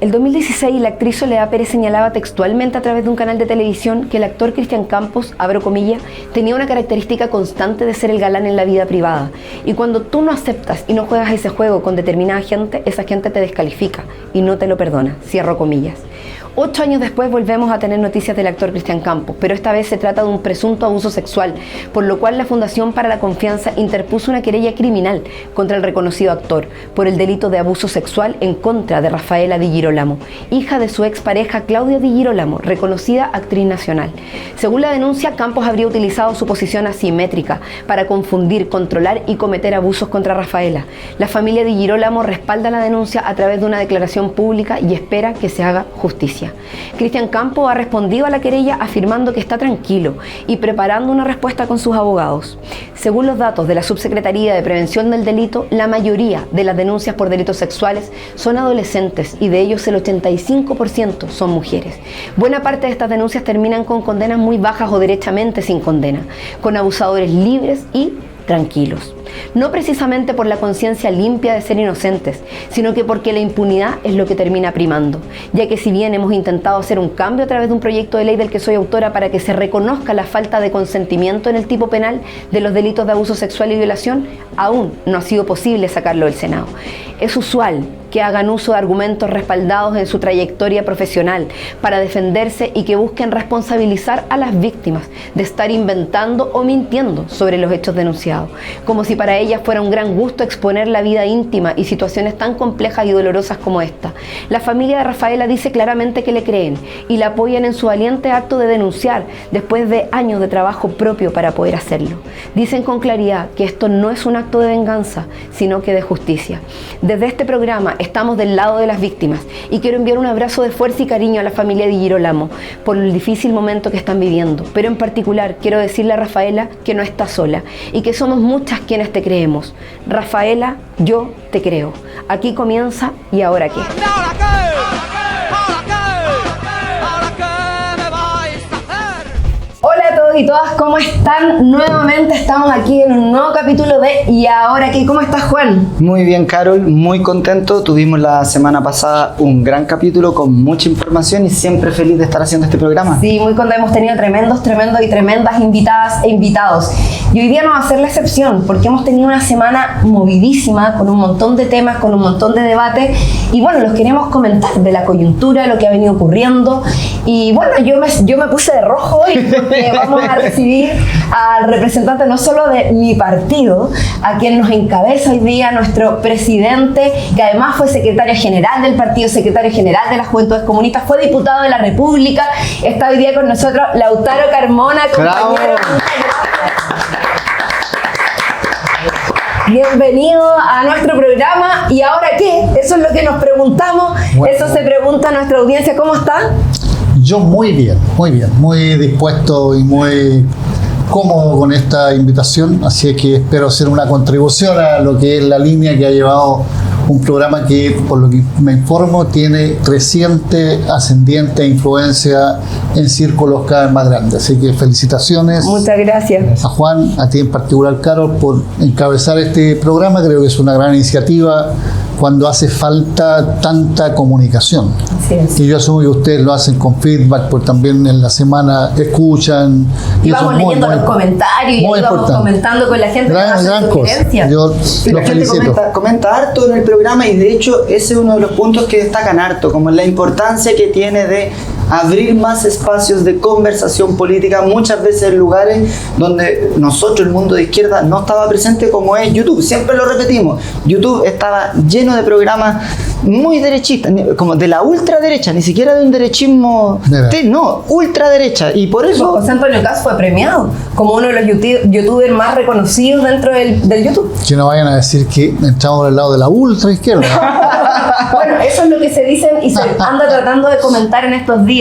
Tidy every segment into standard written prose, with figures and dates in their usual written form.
El 2016, la actriz Soledad Pérez señalaba textualmente a través de un canal de televisión que el actor Cristian Campos, abro comillas, tenía una característica constante de ser el galán en la vida privada. Y cuando tú no aceptas y no juegas ese juego con determinada gente, esa gente te descalifica y no te lo perdona, cierro comillas. 8 años después volvemos a tener noticias del actor Cristian Campos, pero esta vez se trata de un presunto abuso sexual, por lo cual la Fundación para la Confianza interpuso una querella criminal contra el reconocido actor por el delito de abuso sexual en contra de Rafaela Di Girolamo, hija de su expareja Claudia Di Girolamo, reconocida actriz nacional. Según la denuncia, Campos habría utilizado su posición asimétrica para confundir, controlar y cometer abusos contra Rafaela. La familia Di Girolamo respalda la denuncia a través de una declaración pública y espera que se haga justicia. Cristian Campos ha respondido a la querella afirmando que está tranquilo y preparando una respuesta con sus abogados. Según los datos de la Subsecretaría de Prevención del Delito, la mayoría de las denuncias por delitos sexuales son adolescentes y de ellos el 85% son mujeres. Buena parte de estas denuncias terminan con condenas muy bajas o derechamente sin condena, con abusadores libres y tranquilos. No precisamente por la conciencia limpia de ser inocentes, sino que porque la impunidad es lo que termina primando, ya que si bien hemos intentado hacer un cambio a través de un proyecto de ley del que soy autora para que se reconozca la falta de consentimiento en el tipo penal de los delitos de abuso sexual y violación, aún no ha sido posible sacarlo del Senado. Es usual que hagan uso de argumentos respaldados en su trayectoria profesional para defenderse y que busquen responsabilizar a las víctimas de estar inventando o mintiendo sobre los hechos denunciados, como si para ellas fuera un gran gusto exponer la vida íntima y situaciones tan complejas y dolorosas como esta. La familia de Rafaela dice claramente que le creen y la apoyan en su valiente acto de denunciar después de años de trabajo propio para poder hacerlo. Dicen con claridad que esto no es un acto de venganza, sino que de justicia. Desde este programa estamos del lado de las víctimas y quiero enviar un abrazo de fuerza y cariño a la familia Di Girolamo por el difícil momento que están viviendo, pero en particular quiero decirle a Rafaela que no está sola y que somos muchas quienes te creemos. Rafaela, yo te creo. Aquí comienza ¿Y ahora qué? Hola a todos y todas, ¿cómo están? Nuevamente estamos aquí en un nuevo capítulo de ¿Y ahora qué? ¿Cómo estás, Juan? Muy bien, Carol, muy contento. Tuvimos la semana pasada un gran capítulo con mucha información y siempre feliz de estar haciendo este programa. Sí, muy contento. Hemos tenido tremendas invitadas e invitados. Y hoy día no va a ser la excepción, porque hemos tenido una semana movidísima, con un montón de temas, con un montón de debates. Y bueno, los queremos comentar de la coyuntura, lo que ha venido ocurriendo. Y bueno, yo me puse de rojo hoy porque vamos a recibir al representante no solo de mi partido, a quien nos encabeza hoy día nuestro presidente, que además fue secretario general del partido, secretario general de las Juventudes Comunistas, fue diputado de la República. Está hoy día con nosotros Lautaro Carmona, compañero. Bienvenido a nuestro programa. ¿Y ahora qué? Eso es lo que nos preguntamos. Bueno. Eso se pregunta a nuestra audiencia. ¿Cómo está? Yo muy bien, muy dispuesto y muy cómodo con esta invitación, así que espero hacer una contribución a lo que es la línea que ha llevado un programa que, por lo que me informo, tiene creciente, ascendiente influencia en círculos cada vez más grandes. Así que felicitaciones. Muchas gracias. A Juan, a ti en particular, Carol, por encabezar este programa. Creo que es una gran iniciativa cuando hace falta tanta comunicación. Sí. Y yo asumo que ustedes lo hacen con feedback, porque también en la semana escuchan. Y vamos leyendo los comentarios y vamos comentando con la gente. Gran cosa. Yo la gente comenta harto en el programa y de hecho ese es uno de los puntos que destacan harto, como la importancia que tiene de abrir más espacios de conversación política, muchas veces en lugares donde nosotros, el mundo de izquierda, no estaba presente, como es YouTube. Siempre lo repetimos, YouTube estaba lleno de programas muy derechistas, como de la ultraderecha, ni siquiera de un derechismo, no, ultraderecha, y por eso... José Antonio Caz fue premiado como uno de los youtubers más reconocidos dentro del YouTube. Que no vayan a decir que entramos del lado de la ultraizquierda. Bueno, eso es lo que se dicen y se anda tratando de comentar en estos días.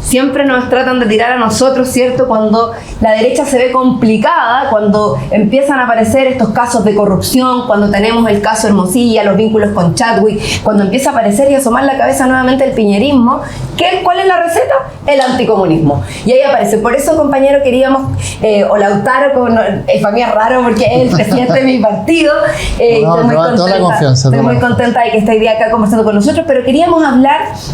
Siempre nos tratan de tirar a nosotros, ¿cierto? Cuando la derecha se ve complicada, cuando empiezan a aparecer estos casos de corrupción, cuando tenemos el caso Hermosilla, los vínculos con Chadwick, cuando empieza a aparecer y asomar la cabeza nuevamente el piñerismo, ¿cuál es la receta? El anticomunismo. Y ahí aparece. Por eso, compañero, queríamos, o Lautaro, para mí es raro porque es el presidente de mi partido. Estoy muy contenta de que esté hoy día acá conversando con nosotros. nosotros, pero queríamos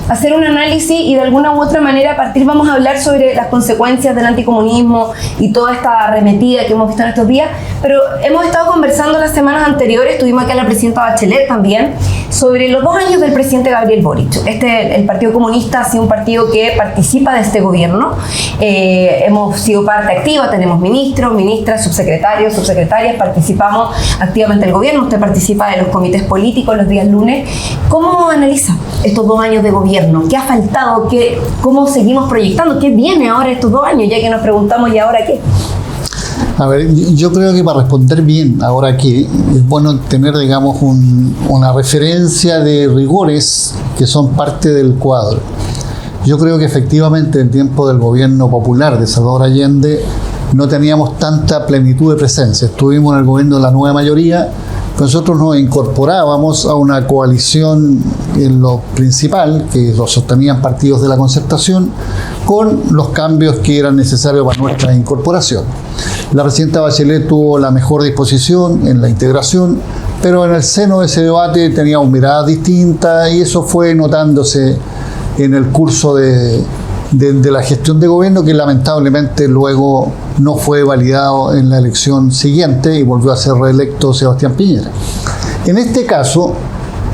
hacer un análisis y de alguna u otra manera vamos a hablar sobre las consecuencias del anticomunismo y toda esta arremetida que hemos visto en estos días, pero hemos estado conversando las semanas anteriores, tuvimos aquí a la presidenta Bachelet también, sobre los 2 años del presidente Gabriel Boric. El Partido Comunista ha sido un partido que participa de este gobierno, hemos sido parte activa, tenemos ministros, ministras, subsecretarios, subsecretarias, participamos activamente del gobierno, usted participa de los comités políticos los días lunes. ¿Cómo analiza estos 2 años de gobierno? ¿Qué ha faltado? ¿Cómo seguimos proyectando? ¿Qué viene ahora estos 2 años? Ya que nos preguntamos, ¿y ahora qué? A ver, yo creo que para responder bien ahora aquí es bueno tener, digamos, una referencia de rigores que son parte del cuadro. Yo creo que efectivamente en el tiempo del gobierno popular de Salvador Allende no teníamos tanta plenitud de presencia. Estuvimos en el gobierno de la nueva mayoría, nosotros nos incorporábamos a una coalición en lo principal, que lo sostenían partidos de la Concertación, con los cambios que eran necesarios para nuestra incorporación. La presidenta Bachelet tuvo la mejor disposición en la integración, pero en el seno de ese debate teníamos miradas distintas y eso fue notándose en el curso de la gestión de gobierno, que lamentablemente luego no fue validado en la elección siguiente y volvió a ser reelecto Sebastián Piñera. En este caso,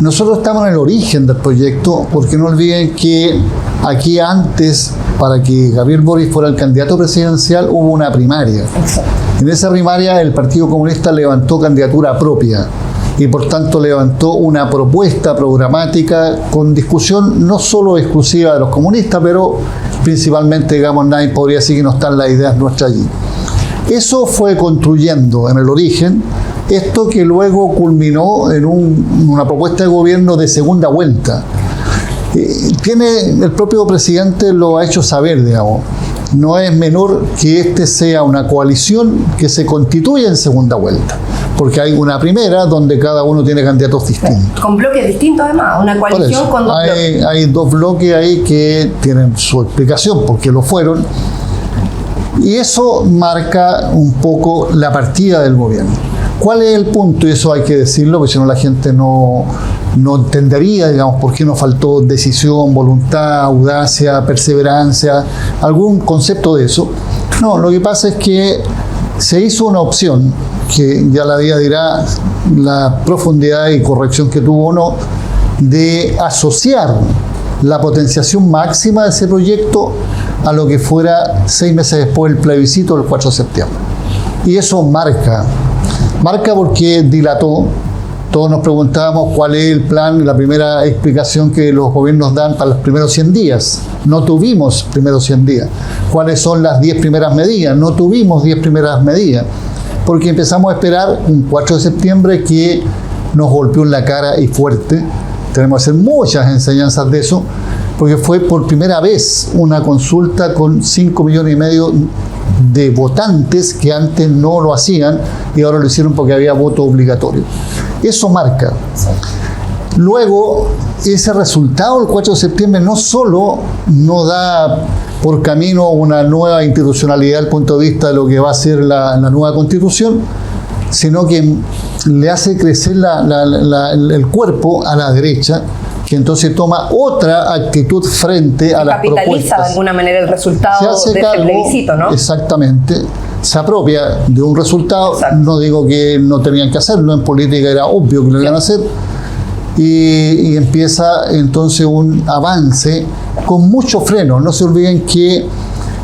nosotros estamos en el origen del proyecto, porque no olviden que aquí antes, para que Gabriel Boric fuera el candidato presidencial, hubo una primaria. En esa primaria el Partido Comunista levantó candidatura propia y por tanto levantó una propuesta programática con discusión no solo exclusiva de los comunistas, pero principalmente, digamos, nadie podría decir que no están las ideas nuestras allí. Eso fue construyendo en el origen esto que luego culminó en una propuesta de gobierno de segunda vuelta. El propio presidente lo ha hecho saber, digamos. No es menor que este sea una coalición que se constituye en segunda vuelta, porque hay una primera donde cada uno tiene candidatos distintos. Con bloques distintos además, una coalición con 2 bloques. Hay 2 bloques ahí que tienen su explicación, porque lo fueron, y eso marca un poco la partida del gobierno. ¿Cuál es el punto? Y eso hay que decirlo, porque si no la gente no entendería, digamos, por qué nos faltó decisión, voluntad, audacia, perseverancia, algún concepto de eso. No, lo que pasa es que se hizo una opción, que ya la vida dirá la profundidad y corrección que tuvo o no, de asociar la potenciación máxima de ese proyecto a lo que fuera 6 meses después del plebiscito del 4 de septiembre. Y eso marca porque dilató. Todos nos preguntábamos cuál es el plan, la primera explicación que los gobiernos dan para los primeros 100 días. No tuvimos primeros 100 días. ¿Cuáles son las 10 primeras medidas? No tuvimos 10 primeras medidas, porque empezamos a esperar un 4 de septiembre que nos golpeó en la cara y fuerte. Tenemos que hacer muchas enseñanzas de eso, porque fue por primera vez una consulta con 5,5 millones de votantes que antes no lo hacían y ahora lo hicieron porque había voto obligatorio. Eso marca. Luego, ese resultado el 4 de septiembre no solo nos da por camino una nueva institucionalidad desde el punto de vista de lo que va a ser la nueva constitución, sino que le hace crecer el cuerpo a la derecha, que entonces toma otra actitud frente a las propuestas. Capitaliza de alguna manera el resultado de ese plebiscito, ¿no? Exactamente. Se apropia de un resultado. Exacto. No digo que no tenían que hacerlo, en política era obvio que lo iban a hacer. Y empieza entonces un avance con mucho freno. No se olviden que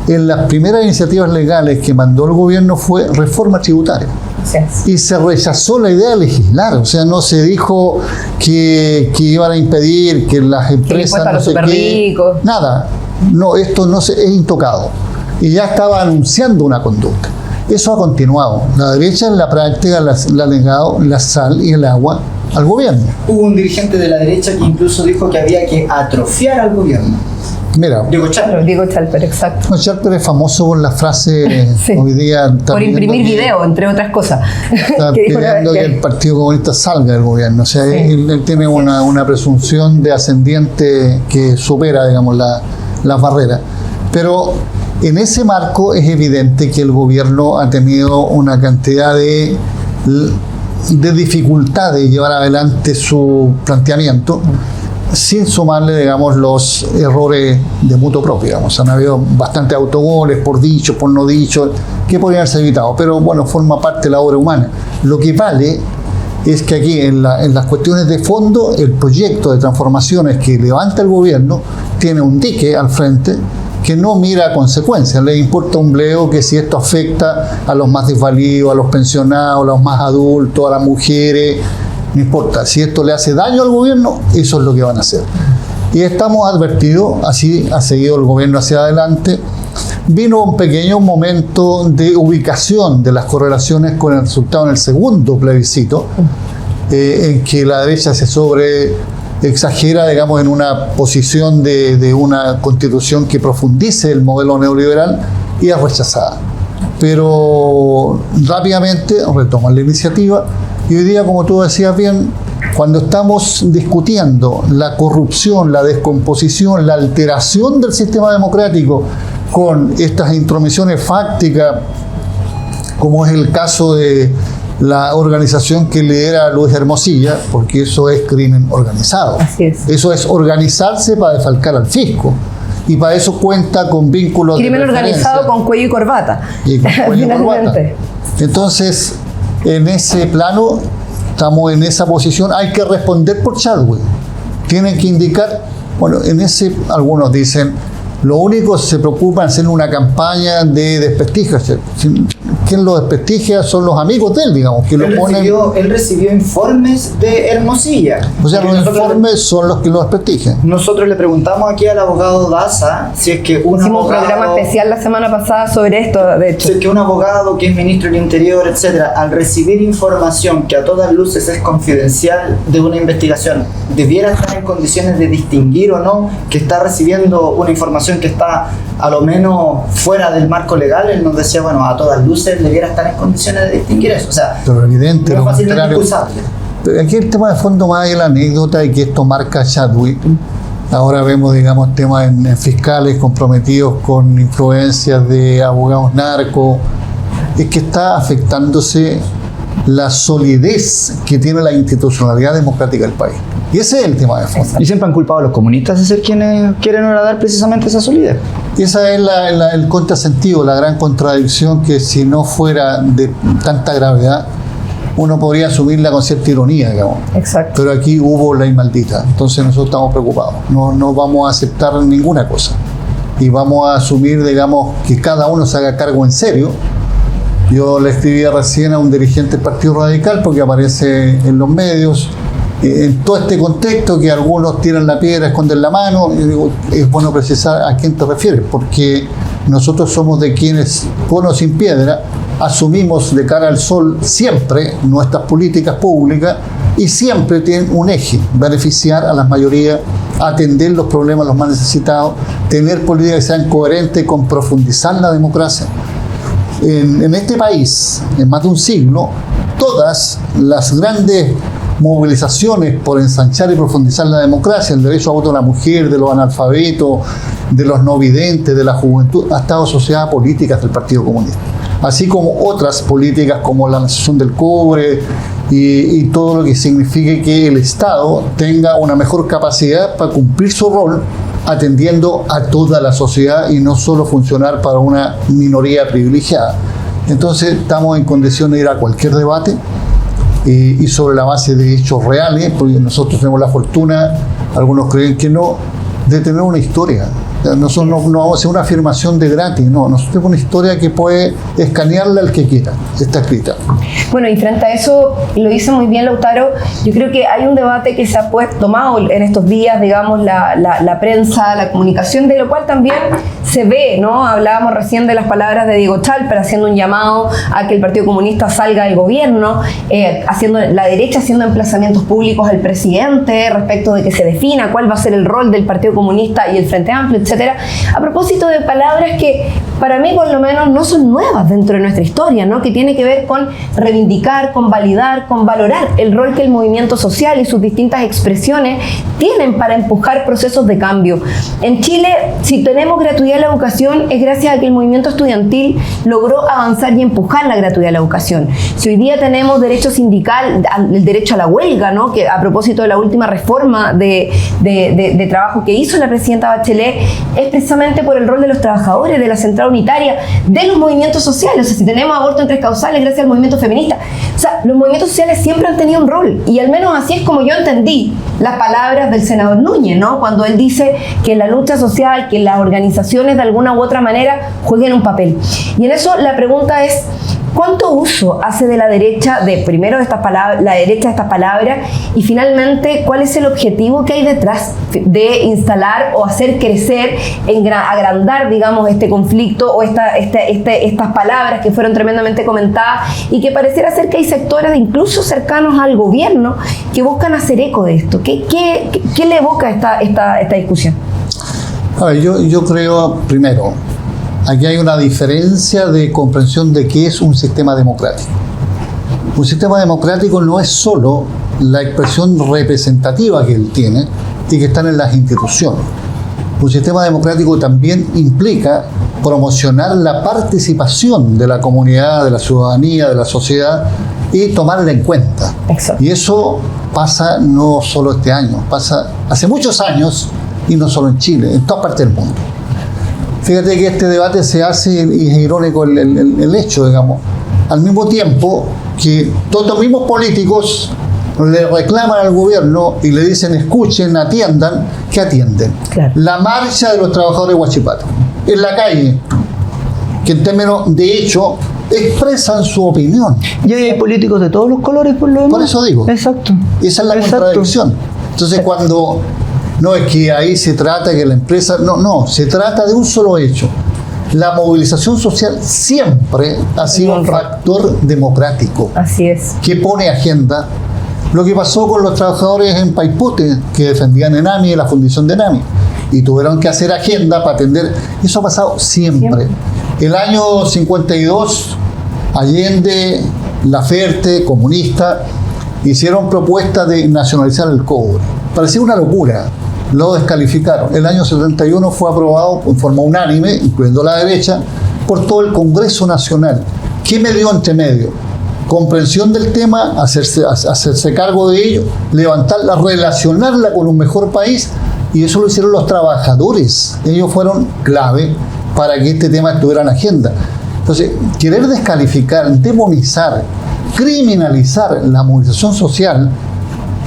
en las primeras iniciativas legales que mandó el gobierno fue reforma tributaria. Y se rechazó la idea de legislar, o sea, no se dijo que iban a impedir que las empresas no sé qué, nada, no, esto no es intocado, y ya estaba anunciando una conducta. Eso ha continuado. La derecha en la práctica le ha negado la sal y el agua al gobierno. Hubo un dirigente de la derecha que incluso dijo que había que atrofiar al gobierno. Mira, Diego Chalper, exacto. Chalper es famoso por la frase sí. Hoy día. Por imprimir video, entre otras cosas. Está pidiendo que el Partido Comunista salga del gobierno. O sea, sí. él tiene una presunción de ascendiente que supera, digamos, las barreras. Pero en ese marco es evidente que el gobierno ha tenido una cantidad de dificultad de llevar adelante su planteamiento. sin sumarle, digamos, los errores de mutuo propio, digamos. Han habido bastantes autogoles por dicho, por no dicho, que podrían ser evitados, pero bueno, forma parte de la obra humana. Lo que vale es que aquí en las cuestiones de fondo, el proyecto de transformaciones que levanta el gobierno tiene un dique al frente que no mira consecuencias, le importa un bledo que si esto afecta a los más desvalidos, a los pensionados, a los más adultos, a las mujeres, no importa, si esto le hace daño al gobierno, eso es lo que van a hacer. Y estamos advertidos, así ha seguido el gobierno hacia adelante. Vino un pequeño momento de ubicación de las correlaciones con el resultado en el segundo plebiscito, en que la derecha se exagera, digamos, en una posición de una constitución que profundice el modelo neoliberal, y es rechazada. Pero rápidamente retoman la iniciativa. Y hoy día, como tú decías bien, cuando estamos discutiendo la corrupción, la descomposición, la alteración del sistema democrático con estas intromisiones fácticas, como es el caso de la organización que lidera Luis Hermosilla, porque eso es crimen organizado. Así es. Eso es organizarse para defalcar al fisco. Y para eso cuenta con vínculos crimen de organizado con cuello y corbata. Y con cuello y corbata. Entonces, en ese plano, estamos en esa posición, hay que responder por Chadwick. Tienen que indicar, bueno, en ese, algunos dicen, lo único se preocupa en hacer una campaña de desprestigio. Quien lo desprestigia son los amigos de él, digamos, que lo ponen. Él recibió informes de Hermosilla. O sea, los informes son los que lo desprestigian. Nosotros le preguntamos aquí al abogado Daza si es que un Hicimos abogado, un programa especial la semana pasada sobre esto, de hecho. si es que un abogado que es ministro del Interior, etcétera, al recibir información que a todas luces es confidencial de una investigación, debiera estar en condiciones de distinguir o no que está recibiendo una información que está a lo menos fuera del marco legal. Él nos decía, bueno, a todas luces debiera estar en condiciones de distinguir eso. O sea, pero evidente, no es fácilmente contrario. excusable. Pero aquí el tema de fondo más de la anécdota y que esto marca a Chadwick. Ahora vemos, digamos, temas en fiscales comprometidos con influencias de abogados narcos. Es que está afectándose la solidez que tiene la institucionalidad democrática del país. Y ese es el tema de fondo. Y siempre han culpado a los comunistas de ser quienes quieren horadar precisamente esa solidez. Esa es el contrasentido, la gran contradicción, que si no fuera de tanta gravedad, uno podría asumirla con cierta ironía, digamos. Exacto. Pero aquí hubo ley maldita, entonces nosotros estamos preocupados. No vamos a aceptar ninguna cosa. Y vamos a asumir, digamos, que cada uno se haga cargo en serio. Yo le escribía recién a un dirigente del Partido Radical, porque aparece en los medios, en todo este contexto, que algunos tiran la piedra, esconden la mano. Y digo, es bueno precisar a quién te refieres, porque nosotros somos de quienes, con o sin piedra, asumimos de cara al sol siempre nuestras políticas públicas, y siempre tienen un eje: beneficiar a las mayorías, atender los problemas de los más necesitados, tener políticas que sean coherentes con profundizar la democracia. En este país, en más de un siglo, todas las grandes movilizaciones por ensanchar y profundizar la democracia, el derecho a voto de la mujer, de los analfabetos, de los no videntes, de la juventud, ha estado asociada a políticas del Partido Comunista. Así como otras políticas como la nación del cobre y todo lo que signifique que el Estado tenga una mejor capacidad para cumplir su rol, atendiendo a toda la sociedad y no solo funcionar para una minoría privilegiada. Entonces estamos en condiciones de ir a cualquier debate y sobre la base de hechos reales, porque nosotros tenemos la fortuna, algunos creen que no, de tener una historia. Nosotros no vamos a hacer una afirmación de gratis, no, nosotros tenemos una historia que puede escanearla al que quiera, está escrita. Bueno, y frente a eso, lo dice muy bien Lautaro, yo creo que hay un debate que se ha tomado en estos días, digamos, la prensa, la comunicación, de lo cual también se ve, ¿no? Hablábamos recién de las palabras de Diego Chalper haciendo un llamado a que el Partido Comunista salga del gobierno, la derecha haciendo emplazamientos públicos al presidente respecto de que se defina cuál va a ser el rol del Partido Comunista y el Frente Amplio, etcétera, a propósito de palabras que para mí por lo menos no son nuevas dentro de nuestra historia, ¿no? Que tiene que ver con reivindicar, con validar, con valorar el rol que el movimiento social y sus distintas expresiones tienen para empujar procesos de cambio. En Chile, si tenemos gratuidad en la educación, es gracias a que el movimiento estudiantil logró avanzar y empujar la gratuidad de la educación. Si hoy día tenemos derecho sindical, el derecho a la huelga, ¿no? Que a propósito de la última reforma de trabajo que hizo la presidenta Bachelet, es precisamente por el rol de los trabajadores, de la central unitaria, de los movimientos sociales. O sea, si tenemos aborto en 3 causales, gracias al movimiento feminista. O sea, los movimientos sociales siempre han tenido un rol, y al menos así es como yo entendí las palabras del senador Núñez, ¿no? Cuando él dice que la lucha social, que las organizaciones de alguna u otra manera jueguen un papel. Y en eso la pregunta es, ¿cuánto uso hace de la derecha primero de estas palabras, la derecha de estas palabras, y finalmente cuál es el objetivo que hay detrás de instalar o hacer crecer, agrandar, digamos, este conflicto o estas palabras que fueron tremendamente comentadas y que pareciera ser que hay sectores incluso cercanos al gobierno que buscan hacer eco de esto? ¿Qué le evoca esta discusión? A ver, yo creo, primero, aquí hay una diferencia de comprensión de qué es un sistema democrático. Un sistema democrático no es solo la expresión representativa que él tiene y que están en las instituciones. Un sistema democrático también implica promocionar la participación de la comunidad, de la ciudadanía, de la sociedad y tomarla en cuenta. Exacto. Y eso pasa no solo este año, pasa hace muchos años y no solo en Chile, en toda parte del mundo. Fíjate que este debate se hace, y es irónico el hecho, digamos, al mismo tiempo que todos los mismos políticos le reclaman al gobierno y le dicen escuchen, atiendan, ¿qué atienden? Claro. La marcha de los trabajadores de Huachipato, en la calle, que en términos de hecho expresan su opinión. Y hay políticos de todos los colores, por lo demás. Por eso digo. Exacto. Esa es la Exacto. contradicción. Entonces cuando... No es que ahí se trata que la empresa... No, se trata de un solo hecho. La movilización social siempre ha sido un factor democrático. Así es. Que pone agenda. Lo que pasó con los trabajadores en Paipute, que defendían Enami, la fundición de Enami, y tuvieron que hacer agenda para atender. Eso ha pasado siempre. El año 52, Allende, Laferte, comunista, hicieron propuesta de nacionalizar el cobre. Parecía una locura. Lo descalificaron. El año 71 fue aprobado en forma unánime, incluyendo la derecha, por todo el Congreso Nacional. ¿Qué me dio entre medio? Comprensión del tema, hacerse cargo de ello, levantarla, relacionarla con un mejor país, y eso lo hicieron los trabajadores. Ellos fueron clave para que este tema estuviera en agenda. Entonces, querer descalificar, demonizar, criminalizar la movilización social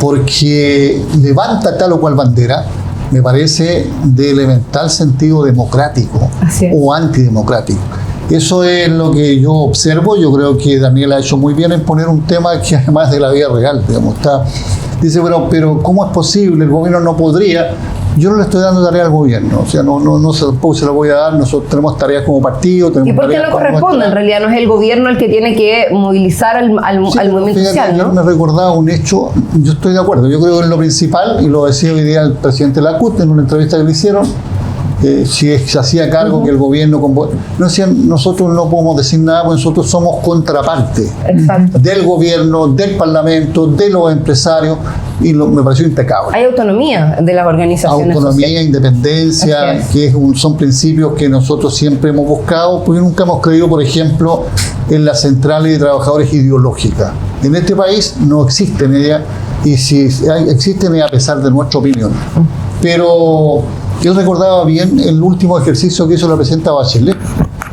porque levanta tal o cual bandera, me parece de elemental sentido democrático o antidemocrático. Eso es lo que yo observo. Yo creo que Daniel ha hecho muy bien en poner un tema que además de la vida real, digamos, dice, pero ¿cómo es posible? El gobierno no podría. Yo no le estoy dando tarea al gobierno, o sea, no se la voy a dar. Nosotros tenemos tareas como partido. ¿Y por qué no corresponde? En realidad no es el gobierno el que tiene que movilizar al movimiento social, ¿no? Me recordaba un hecho, yo estoy de acuerdo, yo creo que en lo principal, y lo decía hoy día el presidente Lacut en una entrevista que le hicieron, si se hacía cargo que el gobierno... No decían, nosotros no podemos decir nada, porque nosotros somos contraparte. Exacto. Del gobierno, del parlamento, de los empresarios, y me pareció impecable. Hay autonomía de las organizaciones Autonomía, sociales. independencia, son principios que nosotros siempre hemos buscado, porque nunca hemos creído, por ejemplo, en las centrales de trabajadores ideológicas. En este país no existen ellas, y si existen es a pesar de nuestra opinión. Pero yo recordaba bien el último ejercicio que hizo la presidenta Bachelet.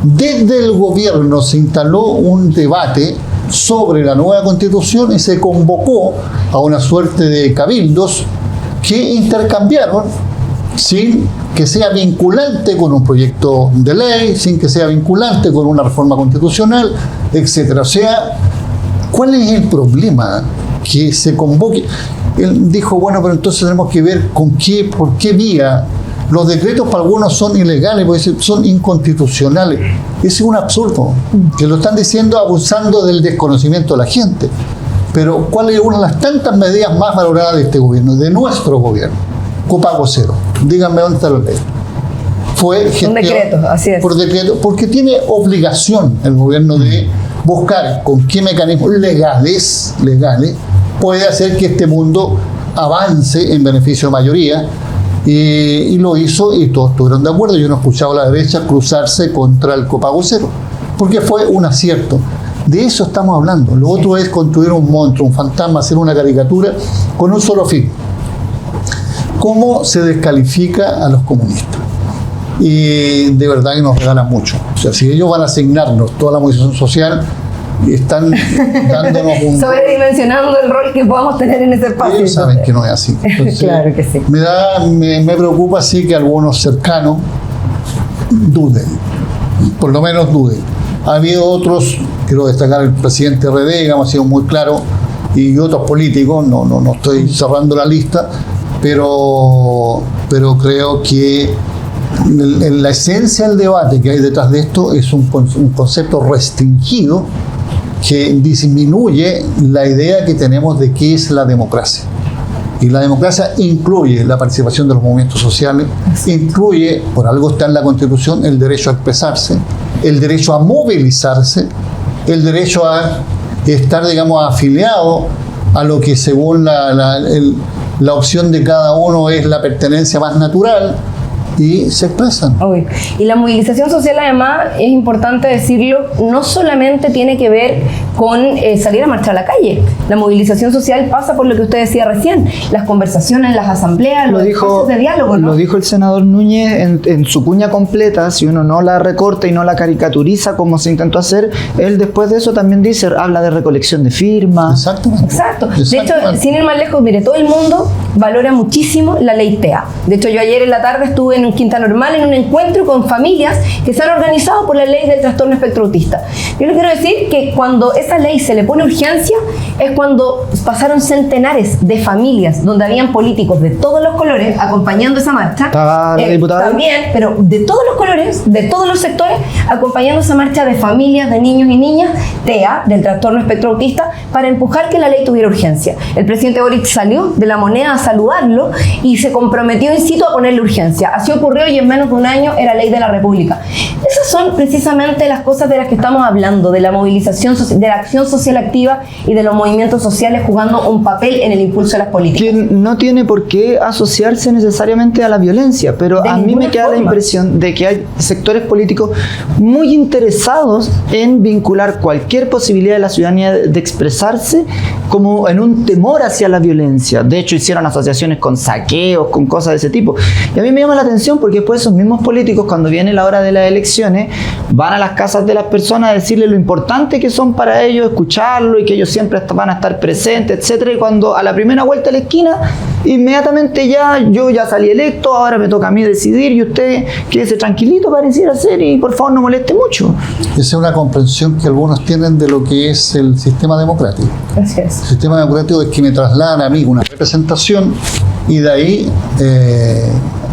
Desde el gobierno se instaló un debate sobre la nueva constitución y se convocó a una suerte de cabildos que intercambiaron sin que sea vinculante con un proyecto de ley, sin que sea vinculante con una reforma constitucional, etcétera. O sea, ¿cuál es el problema? Que se convoque. Él dijo, bueno, pero entonces tenemos que ver por qué vía. Los decretos para algunos son ilegales, porque son inconstitucionales. Ese es un absurdo, que lo están diciendo abusando del desconocimiento de la gente. Pero ¿cuál es una de las tantas medidas más valoradas de este gobierno, de nuestro gobierno? Copago cero. Díganme dónde está la ley. fue un decreto, así es. Por decreto, porque tiene obligación el gobierno de buscar con qué mecanismos legales puede hacer que este mundo avance en beneficio de mayoría. Y lo hizo y todos estuvieron de acuerdo. Yo no he escuchado a la derecha cruzarse contra el copago cero, porque fue un acierto. De eso estamos hablando. Lo otro es construir un monstruo, un fantasma, hacer una caricatura con un solo fin: cómo se descalifica a los comunistas. Y de verdad que nos regalan mucho. O sea, si ellos van a asignarnos toda la movilización social, están dándonos un... sobredimensionando el rol que podamos tener en ese espacio. Ellos saben que no es así. Entonces, claro que sí. Me preocupa sí que algunos cercanos duden, por lo menos duden. Ha habido otros, quiero destacar el presidente RD, digamos, ha sido muy claro, y otros políticos, no estoy cerrando la lista, pero creo que la esencia del debate que hay detrás de esto es un concepto restringido que disminuye la idea que tenemos de qué es la democracia. Y la democracia incluye la participación de los movimientos sociales, incluye, por algo está en la Constitución, el derecho a expresarse, el derecho a movilizarse, el derecho a estar, digamos, afiliado a lo que según la opción de cada uno es la pertenencia más natural, y se expresan. Obvio. Y la movilización social, además, es importante decirlo, no solamente tiene que ver con salir a marchar a la calle. La movilización social pasa por lo que usted decía recién, las conversaciones, las asambleas, los espacios de diálogo, ¿no? Lo dijo el senador Núñez en su cuña completa. Si uno no la recorta y no la caricaturiza como se intentó hacer, él después de eso también habla de recolección de firmas. Exactamente. Exacto. De hecho, sin ir más lejos, mire, todo el mundo valora muchísimo la ley TEA. De hecho, yo ayer en la tarde estuve en Quinta Normal en un encuentro con familias que se han organizado por la ley del trastorno espectro autista. Yo les quiero decir que cuando esa ley se le pone urgencia es cuando pasaron centenares de familias donde habían políticos de todos los colores acompañando esa marcha. ¿Estaba la diputada? También, pero de todos los colores, de todos los sectores, acompañando esa marcha de familias, de niños y niñas, TEA, del trastorno espectro autista, para empujar que la ley tuviera urgencia. El presidente Boric salió de la Moneda a saludarlo y se comprometió in situ a ponerle urgencia. Así ocurrió y en menos de un año era ley de la República. Esas son precisamente las cosas de las que estamos hablando, de la movilización, de la acción social activa y de los movimientos sociales jugando un papel en el impulso de las políticas. Que no tiene por qué asociarse necesariamente a la violencia, pero a mí me queda la impresión de que hay sectores políticos muy interesados en vincular cualquier posibilidad de la ciudadanía de expresarse como en un temor hacia la violencia. De hecho, hicieron asociaciones con saqueos, con cosas de ese tipo. Y a mí me llama la atención porque después esos mismos políticos, cuando viene la hora de las elecciones, van a las casas de las personas a decirle lo importante que son para ellos, escucharlo y que ellos siempre van a estar presentes, etcétera. Y cuando a la primera vuelta a la esquina, inmediatamente yo ya salí electo, ahora me toca a mí decidir y usted quédese tranquilito, pareciera ser, y por favor no moleste mucho. Esa es una comprensión que algunos tienen de lo que es el sistema democrático. Así es. El sistema democrático es que me trasladan a mí una representación y de ahí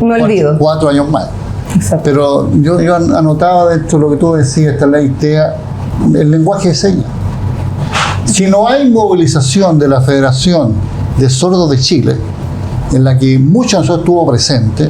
me olvido. 4 años más. Exacto. Pero yo anotaba dentro de lo que tú decías, esta ley TEA, el lenguaje de señas. Si no hay movilización de la Federación de Sordos de Chile, en la que muchos de nosotros estuvo presente,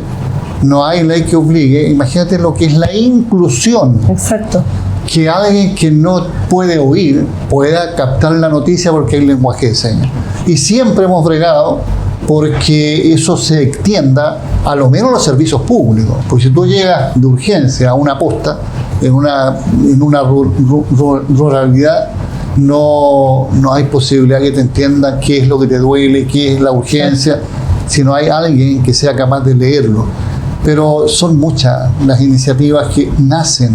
no hay ley que obligue. Imagínate lo que es la inclusión. Exacto. Que alguien que no puede oír pueda captar la noticia porque hay lenguaje de señas. Y siempre hemos bregado porque eso se extienda a lo menos a los servicios públicos. Porque si tú llegas de urgencia a una posta, en una ruralidad, no hay posibilidad que te entiendan qué es lo que te duele, qué es la urgencia, si no hay alguien que sea capaz de leerlo. Pero son muchas las iniciativas que nacen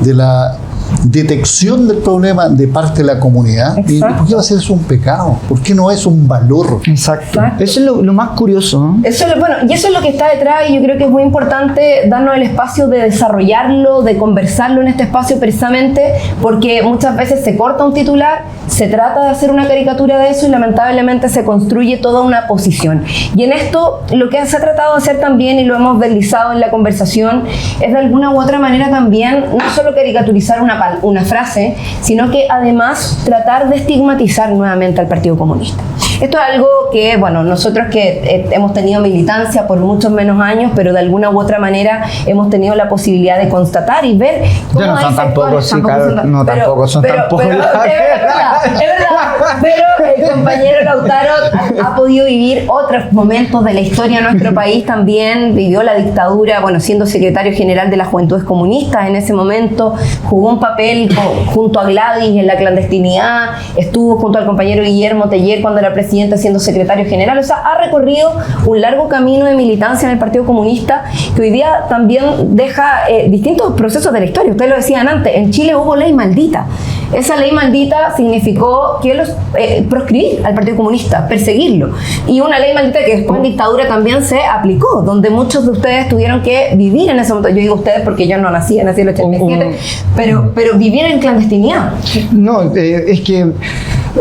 de la detección del problema de parte de la comunidad. ¿Y por qué va a ser eso un pecado? ¿Por qué no es un valor? Exacto. Eso es lo más curioso, ¿no? Eso es lo que está detrás, y yo creo que es muy importante darnos el espacio de desarrollarlo, de conversarlo en este espacio, precisamente porque muchas veces se corta un titular, se trata de hacer una caricatura de eso y lamentablemente se construye toda una posición. Y en esto lo que se ha tratado de hacer también, y lo hemos deslizado en la conversación, es de alguna u otra manera también no solo caricaturizar una frase, sino que además tratar de estigmatizar nuevamente al Partido Comunista. Esto es algo que, bueno, nosotros que hemos tenido militancia por muchos menos años, pero de alguna u otra manera hemos tenido la posibilidad de constatar y ver cómo ya no son tampoco, sí, claro, no tampoco son tampoco. Es verdad, pero el compañero Lautaro ha podido vivir otros momentos de la historia de nuestro país también, vivió la dictadura, bueno, siendo secretario general de las Juventudes Comunistas en ese momento, jugó un papel junto a Gladys en la clandestinidad, estuvo junto al compañero Guillermo Teller cuando era presidente siendo secretario general, o sea, ha recorrido un largo camino de militancia en el Partido Comunista que hoy día también deja distintos procesos de la historia. Ustedes lo decían antes, en Chile hubo ley maldita. Esa ley maldita significó que proscribir al Partido Comunista, perseguirlo. Y una ley maldita que después en dictadura también se aplicó, donde muchos de ustedes tuvieron que vivir en ese momento. Yo digo ustedes porque yo no nací en el 87, pero vivir en clandestinidad. No, es que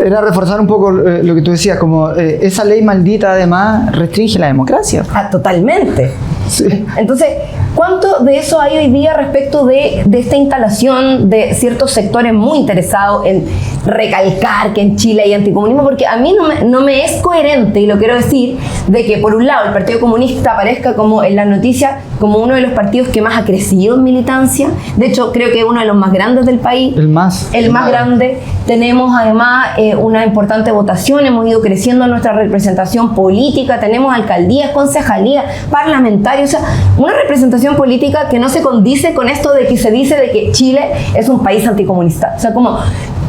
era reforzar un poco lo que tú decías, como esa ley maldita además restringe la democracia. Totalmente. Sí. Entonces, ¿cuánto de eso hay hoy día respecto de esta instalación de ciertos sectores muy interesados en recalcar que en Chile hay anticomunismo? Porque a mí no me es coherente, y lo quiero decir, de que por un lado el Partido Comunista aparezca como en las noticias como uno de los partidos que más ha crecido en militancia. De hecho, creo que es uno de los más grandes del país. El más grande. Tenemos además una importante votación, hemos ido creciendo en nuestra representación política, tenemos alcaldías, concejalías, parlamentarios, o sea, una representación política que no se condice con esto de que se dice de que Chile es un país anticomunista. O sea,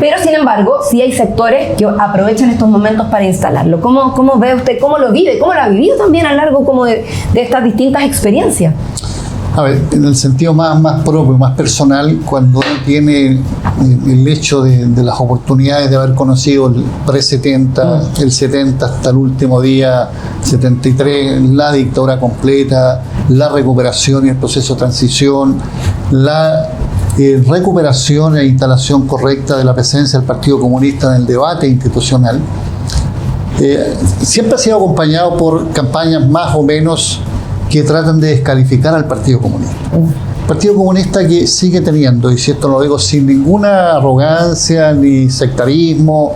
pero sin embargo, sí hay sectores que aprovechan estos momentos para instalarlo. ¿Cómo ve usted, cómo lo vive, cómo lo ha vivido también a lo largo como de estas distintas experiencias? A ver, en el sentido más propio, más personal, cuando uno tiene el hecho de las oportunidades de haber conocido el pre-70, el 70 hasta el último día, 73, la dictadura completa, la recuperación y el proceso de transición, la recuperación e instalación correcta de la presencia del Partido Comunista en el debate institucional, siempre ha sido acompañado por campañas más o menos que tratan de descalificar al Partido Comunista. El Partido Comunista que sigue teniendo, y si esto lo digo sin ninguna arrogancia ni sectarismo,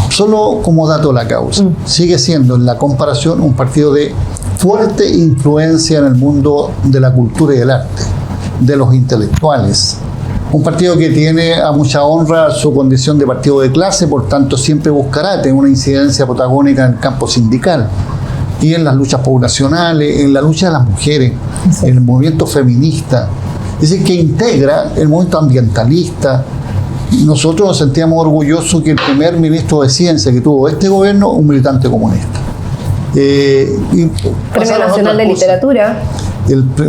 solo como dato de la causa, sigue siendo en la comparación un partido de fuerte influencia en el mundo de la cultura y del arte, de los intelectuales. Un partido que tiene a mucha honra su condición de partido de clase, por tanto siempre buscará tener una incidencia protagónica en el campo sindical y en las luchas poblacionales, en la lucha de las mujeres, en el movimiento feminista. Es decir, que integra el movimiento ambientalista. Nosotros nos sentíamos orgullosos que el primer ministro de Ciencia que tuvo este gobierno, un militante comunista. Premio Nacional de Literatura.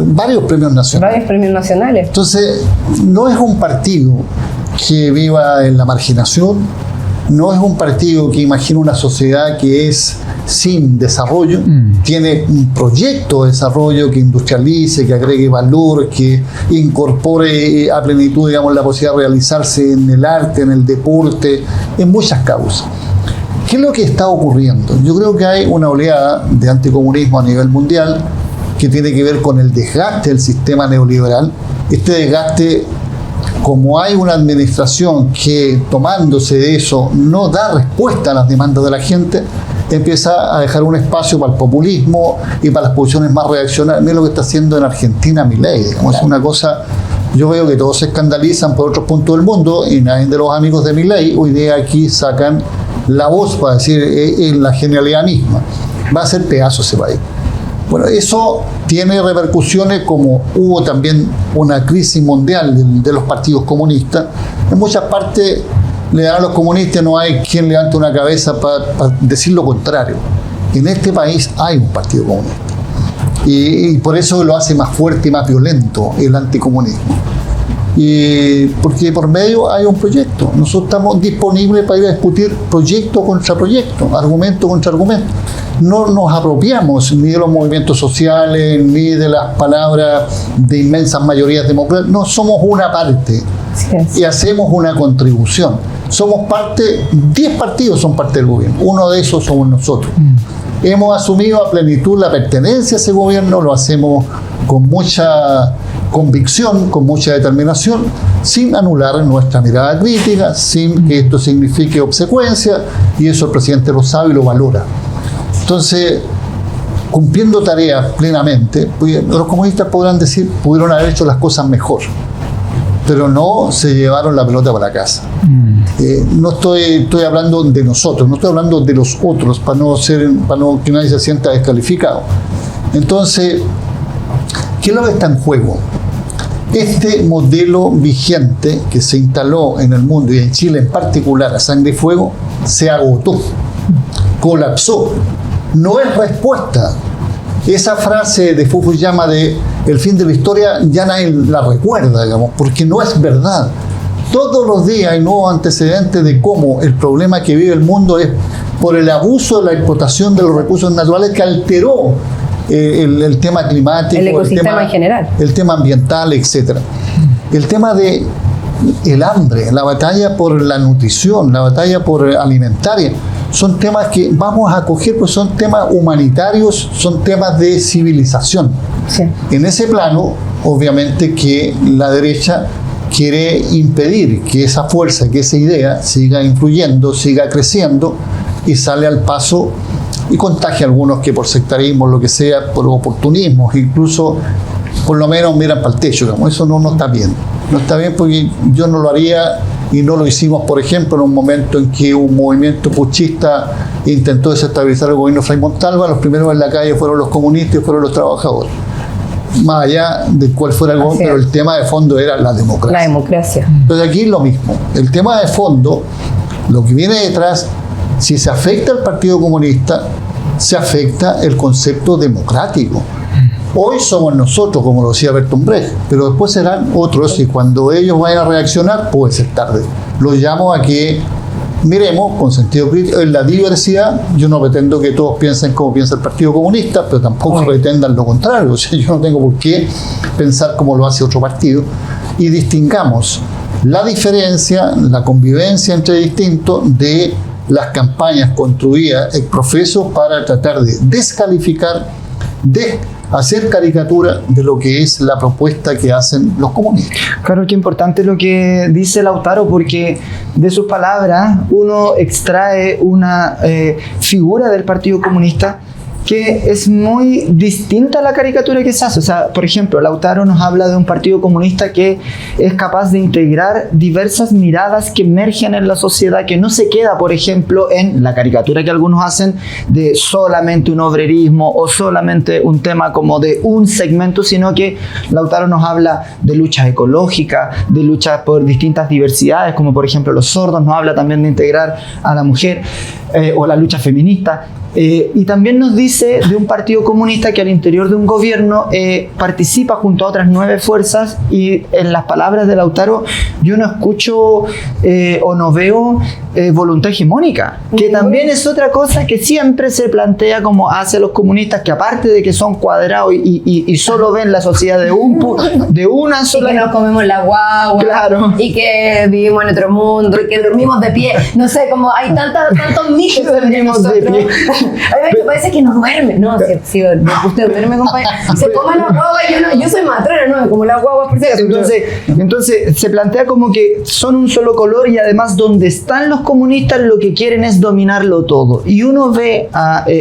Varios premios nacionales. Varios premios nacionales. Entonces, no es un partido que viva en la marginación, no es un partido que imagina una sociedad que es sin desarrollo, tiene un proyecto de desarrollo que industrialice, que agregue valor, que incorpore a plenitud, digamos, la posibilidad de realizarse en el arte, en el deporte, en muchas causas. ¿Qué es lo que está ocurriendo? Yo creo que hay una oleada de anticomunismo a nivel mundial que tiene que ver con el desgaste del sistema neoliberal. Este desgaste, como hay una administración que tomándose de eso no da respuesta a las demandas de la gente, empieza a dejar un espacio para el populismo y para las posiciones más reaccionarias. Mira lo que está haciendo en Argentina Milei, digamos, es una cosa. Yo veo que todos se escandalizan por otros puntos del mundo y nadie de los amigos de Milei hoy día aquí sacan la voz para decir en la genialidad misma. Va a ser pedazo ese país. Bueno, eso tiene repercusiones, como hubo también una crisis mundial de los partidos comunistas. En muchas partes le dan a los comunistas, no hay quien levante una cabeza para decir lo contrario. En este país hay un partido comunista. Y por eso lo hace más fuerte y más violento el anticomunismo. Y porque por medio hay un proyecto. Nosotros estamos disponibles para ir a discutir proyecto contra proyecto, argumento contra argumento. No nos apropiamos ni de los movimientos sociales, ni de las palabras de inmensas mayorías democráticas. No, somos una parte y hacemos una contribución. Somos parte, 10 partidos son parte del gobierno, uno de esos somos nosotros. Hemos asumido a plenitud la pertenencia a ese gobierno, lo hacemos con mucha convicción, con mucha determinación, sin anular nuestra mirada crítica, sin que esto signifique obsecuencia, y eso el presidente lo sabe y lo valora. Entonces, cumpliendo tareas plenamente, los comunistas podrán decir, pudieron haber hecho las cosas mejor, pero no se llevaron la pelota para casa. No estoy hablando de nosotros, no estoy hablando de los otros, para no que nadie se sienta descalificado. Entonces, ¿qué es lo que está en juego? Este modelo vigente que se instaló en el mundo y en Chile en particular a sangre y fuego se agotó, colapsó. No es respuesta. Esa frase de Fukuyama de el fin de la historia ya nadie la recuerda, digamos, porque no es verdad. Todos los días hay nuevos antecedentes de cómo el problema que vive el mundo es por el abuso de la explotación de los recursos naturales que alteró el tema climático, el ecosistema en general, el tema ambiental, etc. El tema de el hambre, la batalla por la nutrición, la batalla por alimentaria, son temas que vamos a acoger, pues son temas humanitarios, son temas de civilización. Sí. En ese plano, obviamente que la derecha quiere impedir que esa fuerza, que esa idea siga influyendo, siga creciendo y sale al paso y contagia a algunos que por sectarismo, lo que sea, por oportunismo, incluso por lo menos miran para el techo, digamos. Eso no está bien. No está bien porque yo no lo haría y no lo hicimos, por ejemplo, en un momento en que un movimiento puchista intentó desestabilizar el gobierno de Frei Montalva. Los primeros en la calle fueron los comunistas y fueron los trabajadores. Más allá de cuál fuera el gobierno, pero el tema de fondo era la democracia. La democracia. Entonces aquí es lo mismo. El tema de fondo, lo que viene detrás, si se afecta al Partido Comunista, se afecta el concepto democrático. Hoy somos nosotros, como lo decía Bertolt Brecht, pero después serán otros y cuando ellos vayan a reaccionar puede ser tarde. Los llamo a que miremos con sentido crítico en la diversidad. Yo no pretendo que todos piensen como piensa el Partido Comunista, pero tampoco pretendan lo contrario. O sea, yo no tengo por qué pensar como lo hace otro partido. Y distingamos la diferencia, la convivencia entre distintos de las campañas construidas ex profeso para tratar de descalificar, de hacer caricatura de lo que es la propuesta que hacen los comunistas. Claro, qué importante lo que dice Lautaro, porque de sus palabras uno extrae una figura del Partido Comunista que es muy distinta a la caricatura que se hace. O sea, por ejemplo, Lautaro nos habla de un partido comunista que es capaz de integrar diversas miradas que emergen en la sociedad, que no se queda, por ejemplo, en la caricatura que algunos hacen de solamente un obrerismo o solamente un tema como de un segmento, sino que Lautaro nos habla de luchas ecológicas, de luchas por distintas diversidades, como por ejemplo los sordos, nos habla también de integrar a la mujer o la lucha feminista. Y también nos dice de un partido comunista que al interior de un gobierno participa junto a otras 9 fuerzas, y en las palabras de Lautaro yo no escucho o no veo voluntad hegemónica, que también es otra cosa que siempre se plantea como hacia los comunistas, que aparte de que son cuadrados y solo ven la sociedad de una sola, y que nos comemos la guagua, claro, y que vivimos en otro mundo, y que dormimos de pie, no sé, como hay tantos mitos sobre nosotros. De pie. A mí me parece que no duerme. No, si usted duerme, compañero, se come la guagua. Yo soy matrona, no, como la guagua por si acaso. Entonces se plantea como que son un solo color, y además donde están los comunistas lo que quieren es dominarlo todo. Y uno ve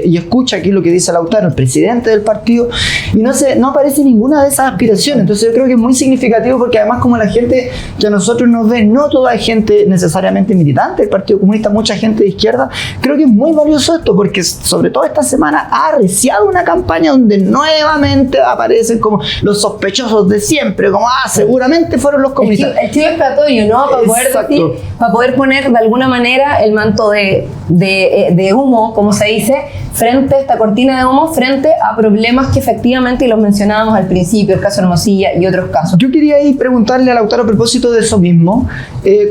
y escucha aquí lo que dice Lautaro, el presidente del partido, y no aparece ninguna de esas aspiraciones. Entonces yo creo que es muy significativo, porque además como la gente que a nosotros nos ve, no toda gente necesariamente militante del Partido Comunista, mucha gente de izquierda, creo que es muy valioso esto, porque sobre todo esta semana ha arreciado una campaña donde nuevamente aparecen como los sospechosos de siempre, como seguramente fueron los comunistas. El chivo expiatorio, ¿no? Para poder poner de alguna manera el manto de humo, como se dice, frente a esta cortina de humo, frente a problemas que efectivamente, y los mencionábamos al principio, el caso Hermosilla y otros casos. Yo quería ahí preguntarle a Lautaro a propósito de eso mismo,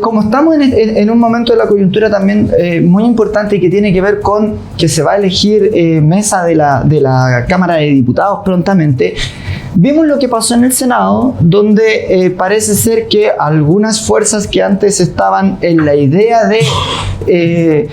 como estamos en un momento de la coyuntura también muy importante, y que tiene que ver con que se va a elegir mesa de la Cámara de Diputados prontamente. Vimos lo que pasó en el Senado, donde parece ser que algunas fuerzas que antes estaban en la idea de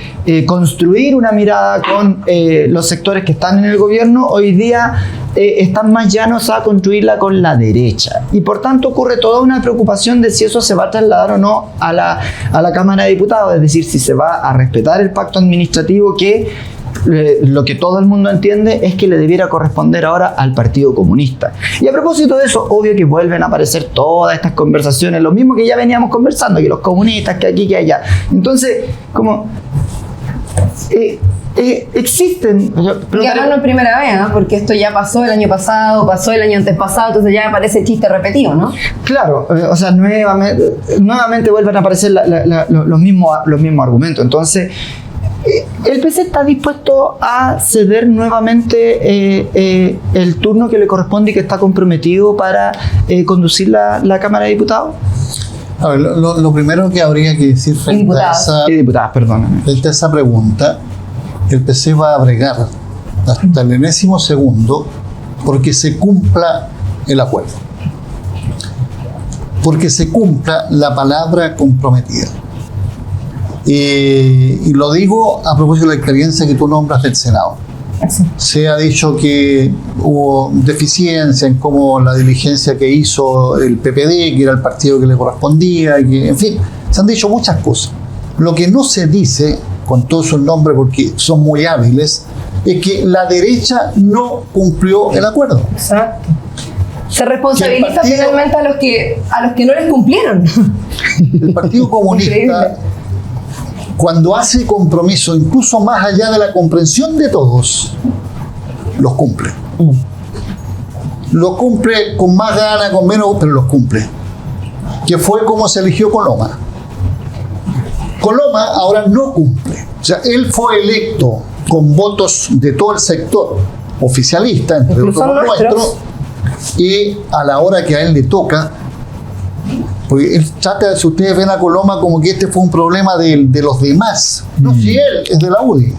construir una mirada con los sectores que están en el gobierno, hoy día están más llanos a construirla con la derecha. Y por tanto ocurre toda una preocupación de si eso se va a trasladar o no a la Cámara de Diputados, es decir, si se va a respetar el pacto administrativo que lo que todo el mundo entiende es que le debiera corresponder ahora al Partido Comunista. Y a propósito de eso, obvio que vuelven a aparecer todas estas conversaciones, lo mismo que ya veníamos conversando, que los comunistas, que aquí, que allá. Entonces, como... existen. Y además no es primera vez, ¿no? Porque esto ya pasó el año pasado, pasó el año antes pasado, entonces ya parece chiste repetido, ¿no? Claro, o sea, nuevamente vuelven a aparecer los mismos argumentos. Entonces, el PC está dispuesto a ceder nuevamente el turno que le corresponde y que está comprometido para conducir la Cámara de Diputados. A ver, lo primero que habría que decir frente a esa pregunta, el PC va a bregar hasta el enésimo segundo porque se cumpla el acuerdo, porque se cumpla la palabra comprometida. Y lo digo a propósito de la experiencia que tú nombras del Senado. Se ha dicho que hubo deficiencia en cómo la diligencia que hizo el PPD, que era el partido que le correspondía, y que, en fin, se han dicho muchas cosas. Lo que no se dice, con todos sus nombres porque son muy hábiles, es que la derecha no cumplió el acuerdo. Exacto. Se responsabiliza finalmente a los que no les cumplieron. El Partido Comunista, cuando hace compromiso, incluso más allá de la comprensión de todos, los cumple. Los cumple con más ganas, con menos, pero los cumple. Que fue como se eligió Coloma. Coloma ahora no cumple. O sea, él fue electo con votos de todo el sector oficialista, entre otros nuestros, y a la hora que a él le toca, porque él trata, si ustedes ven a Coloma como que este fue un problema de los demás. No, si él es de la UDI.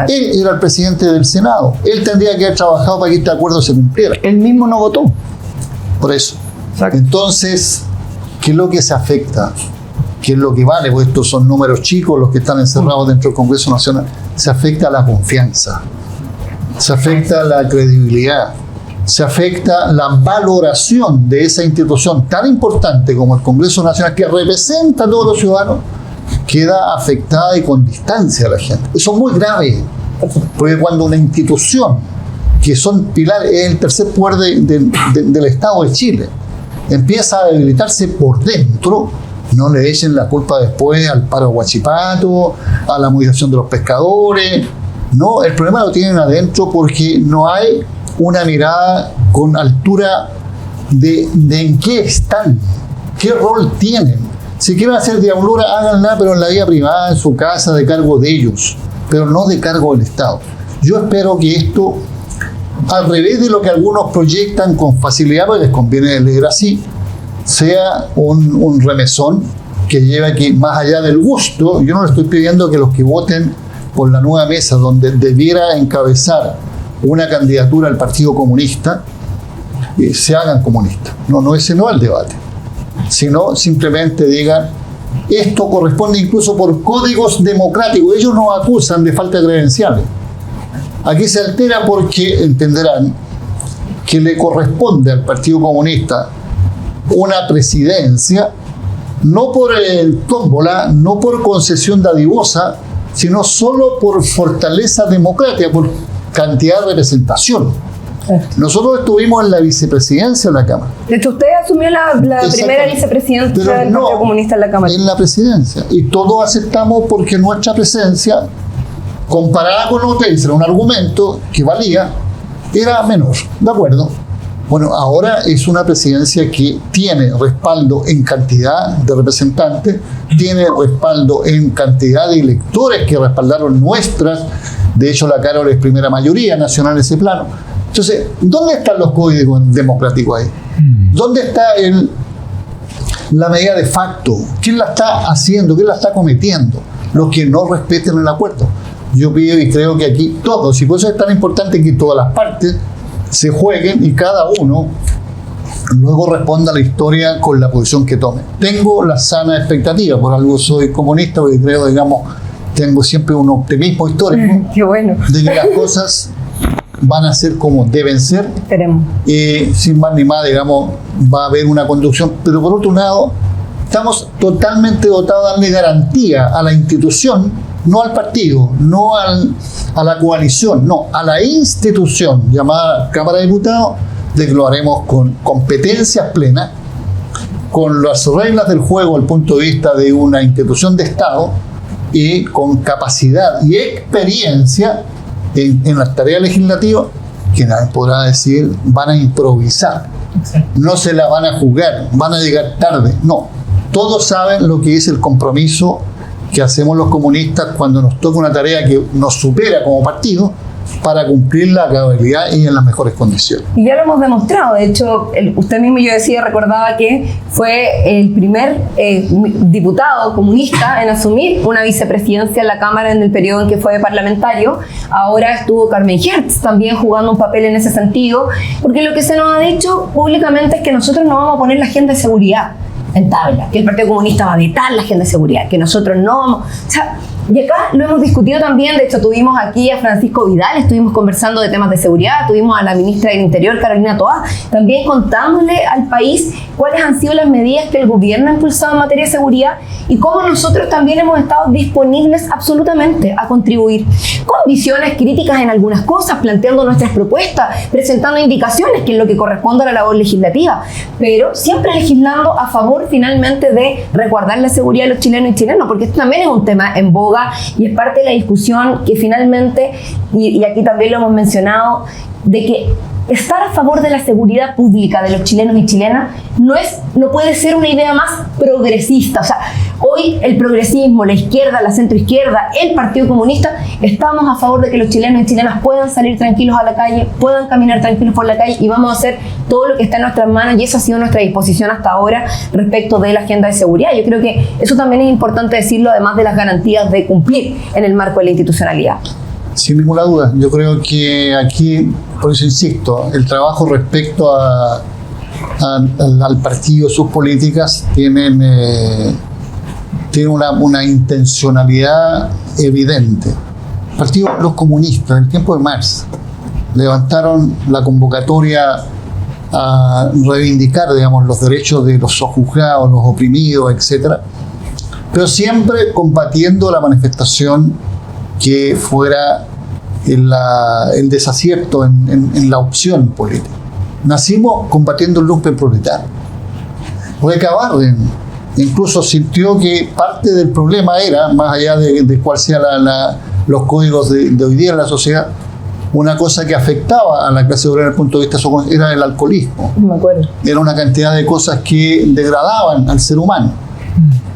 Él era el presidente del Senado. Él tendría que haber trabajado para que este acuerdo se cumpliera. Él mismo no votó. Por eso. Exacto. Entonces, ¿qué es lo que se afecta? ¿Qué es lo que vale? Porque estos son números chicos los que están encerrados dentro del Congreso Nacional. Se afecta la confianza. Se afecta la credibilidad. Se afecta la valoración de esa institución tan importante como el Congreso Nacional, que representa a todos los ciudadanos, queda afectada y con distancia a la gente. Eso es muy grave, porque cuando una institución, que son pilares, es el tercer poder del Estado de Chile, empieza a debilitarse por dentro, no le echen la culpa después al paro Huachipato, a la movilización de los pescadores. No, el problema lo tienen adentro porque no hay una mirada con altura de en qué están, qué rol tienen. Si quieren hacer diablura, háganla, pero en la vida privada, en su casa, de cargo de ellos, pero no de cargo del Estado. Yo espero que esto, al revés de lo que algunos proyectan con facilidad, porque les conviene leer así, sea un remesón que lleve aquí, más allá del gusto. Yo no le estoy pidiendo que los que voten por la nueva mesa, donde debiera encabezar una candidatura al Partido Comunista, se hagan comunistas. No, ese no es el debate. Sino simplemente digan, esto corresponde incluso por códigos democráticos. Ellos nos acusan de falta de credenciales. Aquí se altera porque entenderán que le corresponde al Partido Comunista una presidencia, no por el tómbola, no por concesión dadivosa, sino solo por fortaleza democrática, por cantidad de representación. Nosotros estuvimos en la vicepresidencia de la Cámara. De hecho, usted asumió la primera vicepresidencia del Partido Comunista en la Cámara. En la presidencia. Y todos aceptamos porque nuestra presencia, comparada con lo que dice, un argumento que valía, era menor. ¿De acuerdo? Bueno, ahora es una presidencia que tiene respaldo en cantidad de representantes, tiene respaldo en cantidad de electores que respaldaron nuestras. De hecho, la Carol es primera mayoría nacional en ese plano. Entonces, ¿dónde están los códigos democráticos ahí? ¿Dónde está la medida de facto? ¿Quién la está haciendo? ¿Quién la está cometiendo? Los que no respeten el acuerdo. Yo pido y creo que aquí todos, y por eso es tan importante que todas las partes se jueguen y cada uno luego responda a la historia con la posición que tome. Tengo la sana expectativa, por algo soy comunista, porque creo, digamos, tengo siempre un optimismo histórico. Qué bueno. De que las cosas van a ser como deben ser. Esperemos. Sin más ni más, digamos, va a haber una conducción. Pero por otro lado, estamos totalmente dotados de darle garantía a la institución, no al partido, no a la coalición, no, a la institución llamada Cámara de Diputados, de que lo haremos con competencias plenas, con las reglas del juego desde el punto de vista de una institución de Estado y con capacidad y experiencia en las tareas legislativas, que nadie podrá decir van a improvisar, no se la van a jugar, van a llegar tarde, no. Todos saben lo que es el compromiso que hacemos los comunistas cuando nos toca una tarea que nos supera como partido para cumplirla a cabalidad y en las mejores condiciones. Y ya lo hemos demostrado. De hecho, usted mismo, yo decía, recordaba que fue el primer diputado comunista en asumir una vicepresidencia en la Cámara en el periodo en que fue parlamentario. Ahora estuvo Carmen Hertz también jugando un papel en ese sentido, porque lo que se nos ha dicho públicamente es que nosotros no vamos a poner la agenda de seguridad en tabla, que el Partido Comunista va a vetar la agenda de seguridad, que nosotros no vamos... O sea, y acá lo hemos discutido también. De hecho, tuvimos aquí a Francisco Vidal, estuvimos conversando de temas de seguridad, tuvimos a la ministra del Interior, Carolina Toá, también contándole al país cuáles han sido las medidas que el gobierno ha impulsado en materia de seguridad y cómo nosotros también hemos estado disponibles absolutamente a contribuir, con visiones críticas en algunas cosas, planteando nuestras propuestas, presentando indicaciones, que es lo que corresponde a la labor legislativa, pero siempre legislando a favor finalmente de resguardar la seguridad de los chilenos y chilenas, porque esto también es un tema en boga y es parte de la discusión que finalmente, y aquí también lo hemos mencionado, de que estar a favor de la seguridad pública de los chilenos y chilenas no puede ser una idea más progresista. O sea, hoy el progresismo, la izquierda, la centroizquierda, el Partido Comunista, estamos a favor de que los chilenos y chilenas puedan salir tranquilos a la calle, puedan caminar tranquilos por la calle, y vamos a hacer todo lo que está en nuestras manos, y esa ha sido nuestra disposición hasta ahora respecto de la agenda de seguridad. Yo creo que eso también es importante decirlo, además de las garantías de cumplir en el marco de la institucionalidad. Sin ninguna duda, yo creo que aquí, por eso insisto, el trabajo respecto al partido, sus políticas, tiene una intencionalidad evidente. El partido, los comunistas, en el tiempo de Marx, levantaron la convocatoria a reivindicar, digamos, los derechos de los sojuzgados, los oprimidos, etc., pero siempre combatiendo la manifestación que fuera el desacierto en la opción política. Nacimos combatiendo el lumpen proletario. Recabarren incluso sintió que parte del problema era, más allá de cuál sean los códigos de hoy día en la sociedad, una cosa que afectaba a la clase obrera desde el punto de vista era el alcoholismo. Me acuerdo. Era una cantidad de cosas que degradaban al ser humano.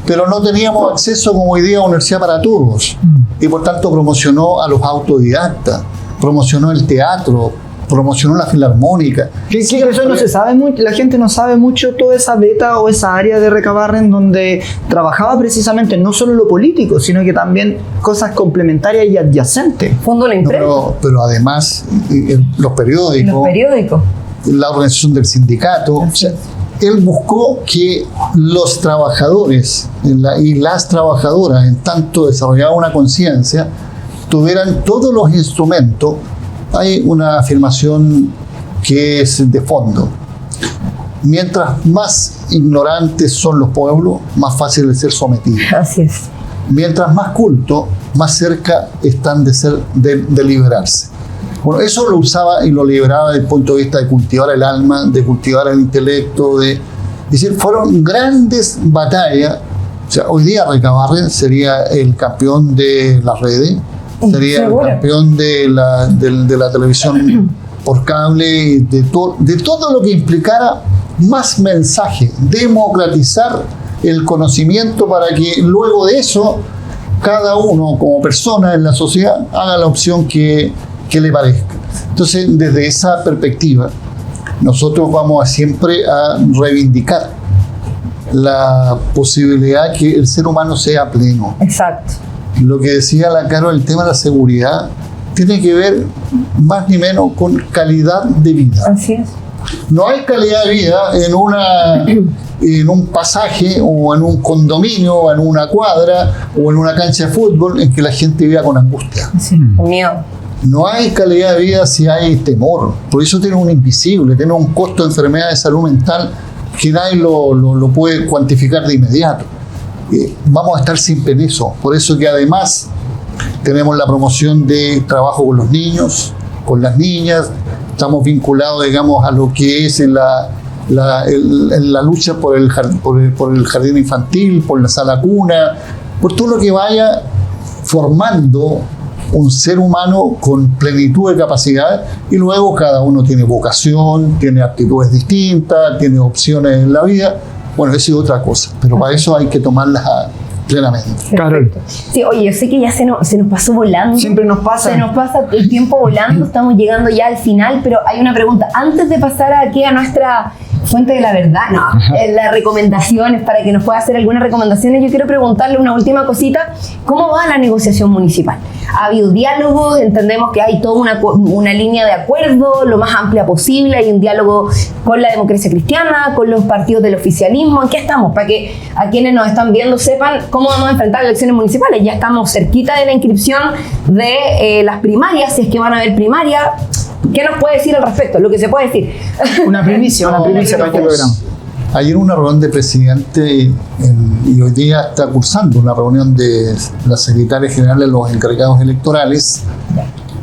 Pero no teníamos acceso como hoy día a una universidad para todos, y por tanto promocionó a los autodidactas, promocionó el teatro, promocionó la filarmónica. Que eso no se sabe mucho, la gente no sabe mucho toda esa beta o esa área de Recabarren donde trabajaba precisamente no solo lo político, sino que también cosas complementarias y adyacentes. Fondo de la imprenta. Pero además los periódicos, la organización del sindicato. Él buscó que los trabajadores y las trabajadoras, en tanto desarrollaban una conciencia, tuvieran todos los instrumentos. Hay una afirmación que es de fondo. Mientras más ignorantes son los pueblos, más fácil de ser sometidos. Así es. Mientras más cultos, más cerca están de liberarse. Bueno, eso lo usaba y lo liberaba desde el punto de vista de cultivar el alma, de cultivar el intelecto, es decir, fueron grandes batallas. O sea, hoy día Recabarren sería el campeón de las redes, sería el campeón de la televisión por cable, de todo lo que implicara más mensaje, democratizar el conocimiento para que luego de eso cada uno como persona en la sociedad haga la opción que le parezca. Entonces, desde esa perspectiva, nosotros vamos siempre a reivindicar la posibilidad que el ser humano sea pleno. Exacto. Lo que decía la Caro, el tema de la seguridad, tiene que ver más ni menos con calidad de vida. Así es. No hay calidad de vida en un pasaje o en un condominio o en una cuadra o en una cancha de fútbol en que la gente viva con angustia. Sí, con miedo. No hay calidad de vida si hay temor. Por eso tiene un invisible, tiene un costo de enfermedad de salud mental que nadie lo puede cuantificar de inmediato. Vamos a estar siempre en eso. Por eso que además tenemos la promoción de trabajo con los niños, con las niñas. Estamos vinculados, digamos, a lo que es en la lucha por el jardín infantil, por la sala cuna, por todo lo que vaya formando un ser humano con plenitud de capacidad, y luego cada uno tiene vocación, tiene actitudes distintas, tiene opciones en la vida. Bueno, eso es otra cosa, pero para eso hay que tomarlas plenamente. Carol. Sí, oye, yo sé que ya se nos pasó volando. Siempre nos pasa. Se nos pasa el tiempo volando, estamos llegando ya al final, pero hay una pregunta. Antes de pasar aquí a nuestra fuente de la verdad, las recomendaciones, para que nos pueda hacer algunas recomendaciones, yo quiero preguntarle una última cosita. ¿Cómo va la negociación municipal? Ha habido diálogos, entendemos que hay toda una línea de acuerdo lo más amplia posible, hay un diálogo con la democracia cristiana, con los partidos del oficialismo. ¿En qué estamos? Para que a quienes nos están viendo sepan cómo vamos a enfrentar las elecciones municipales. Ya estamos cerquita de la inscripción de las primarias, si es que van a haber primarias. ¿Qué nos puede decir al respecto? Lo que se puede decir. Una primicia para este programa. Ayer una reunión de presidente y hoy día está cursando una reunión de las secretarias generales de los encargados electorales.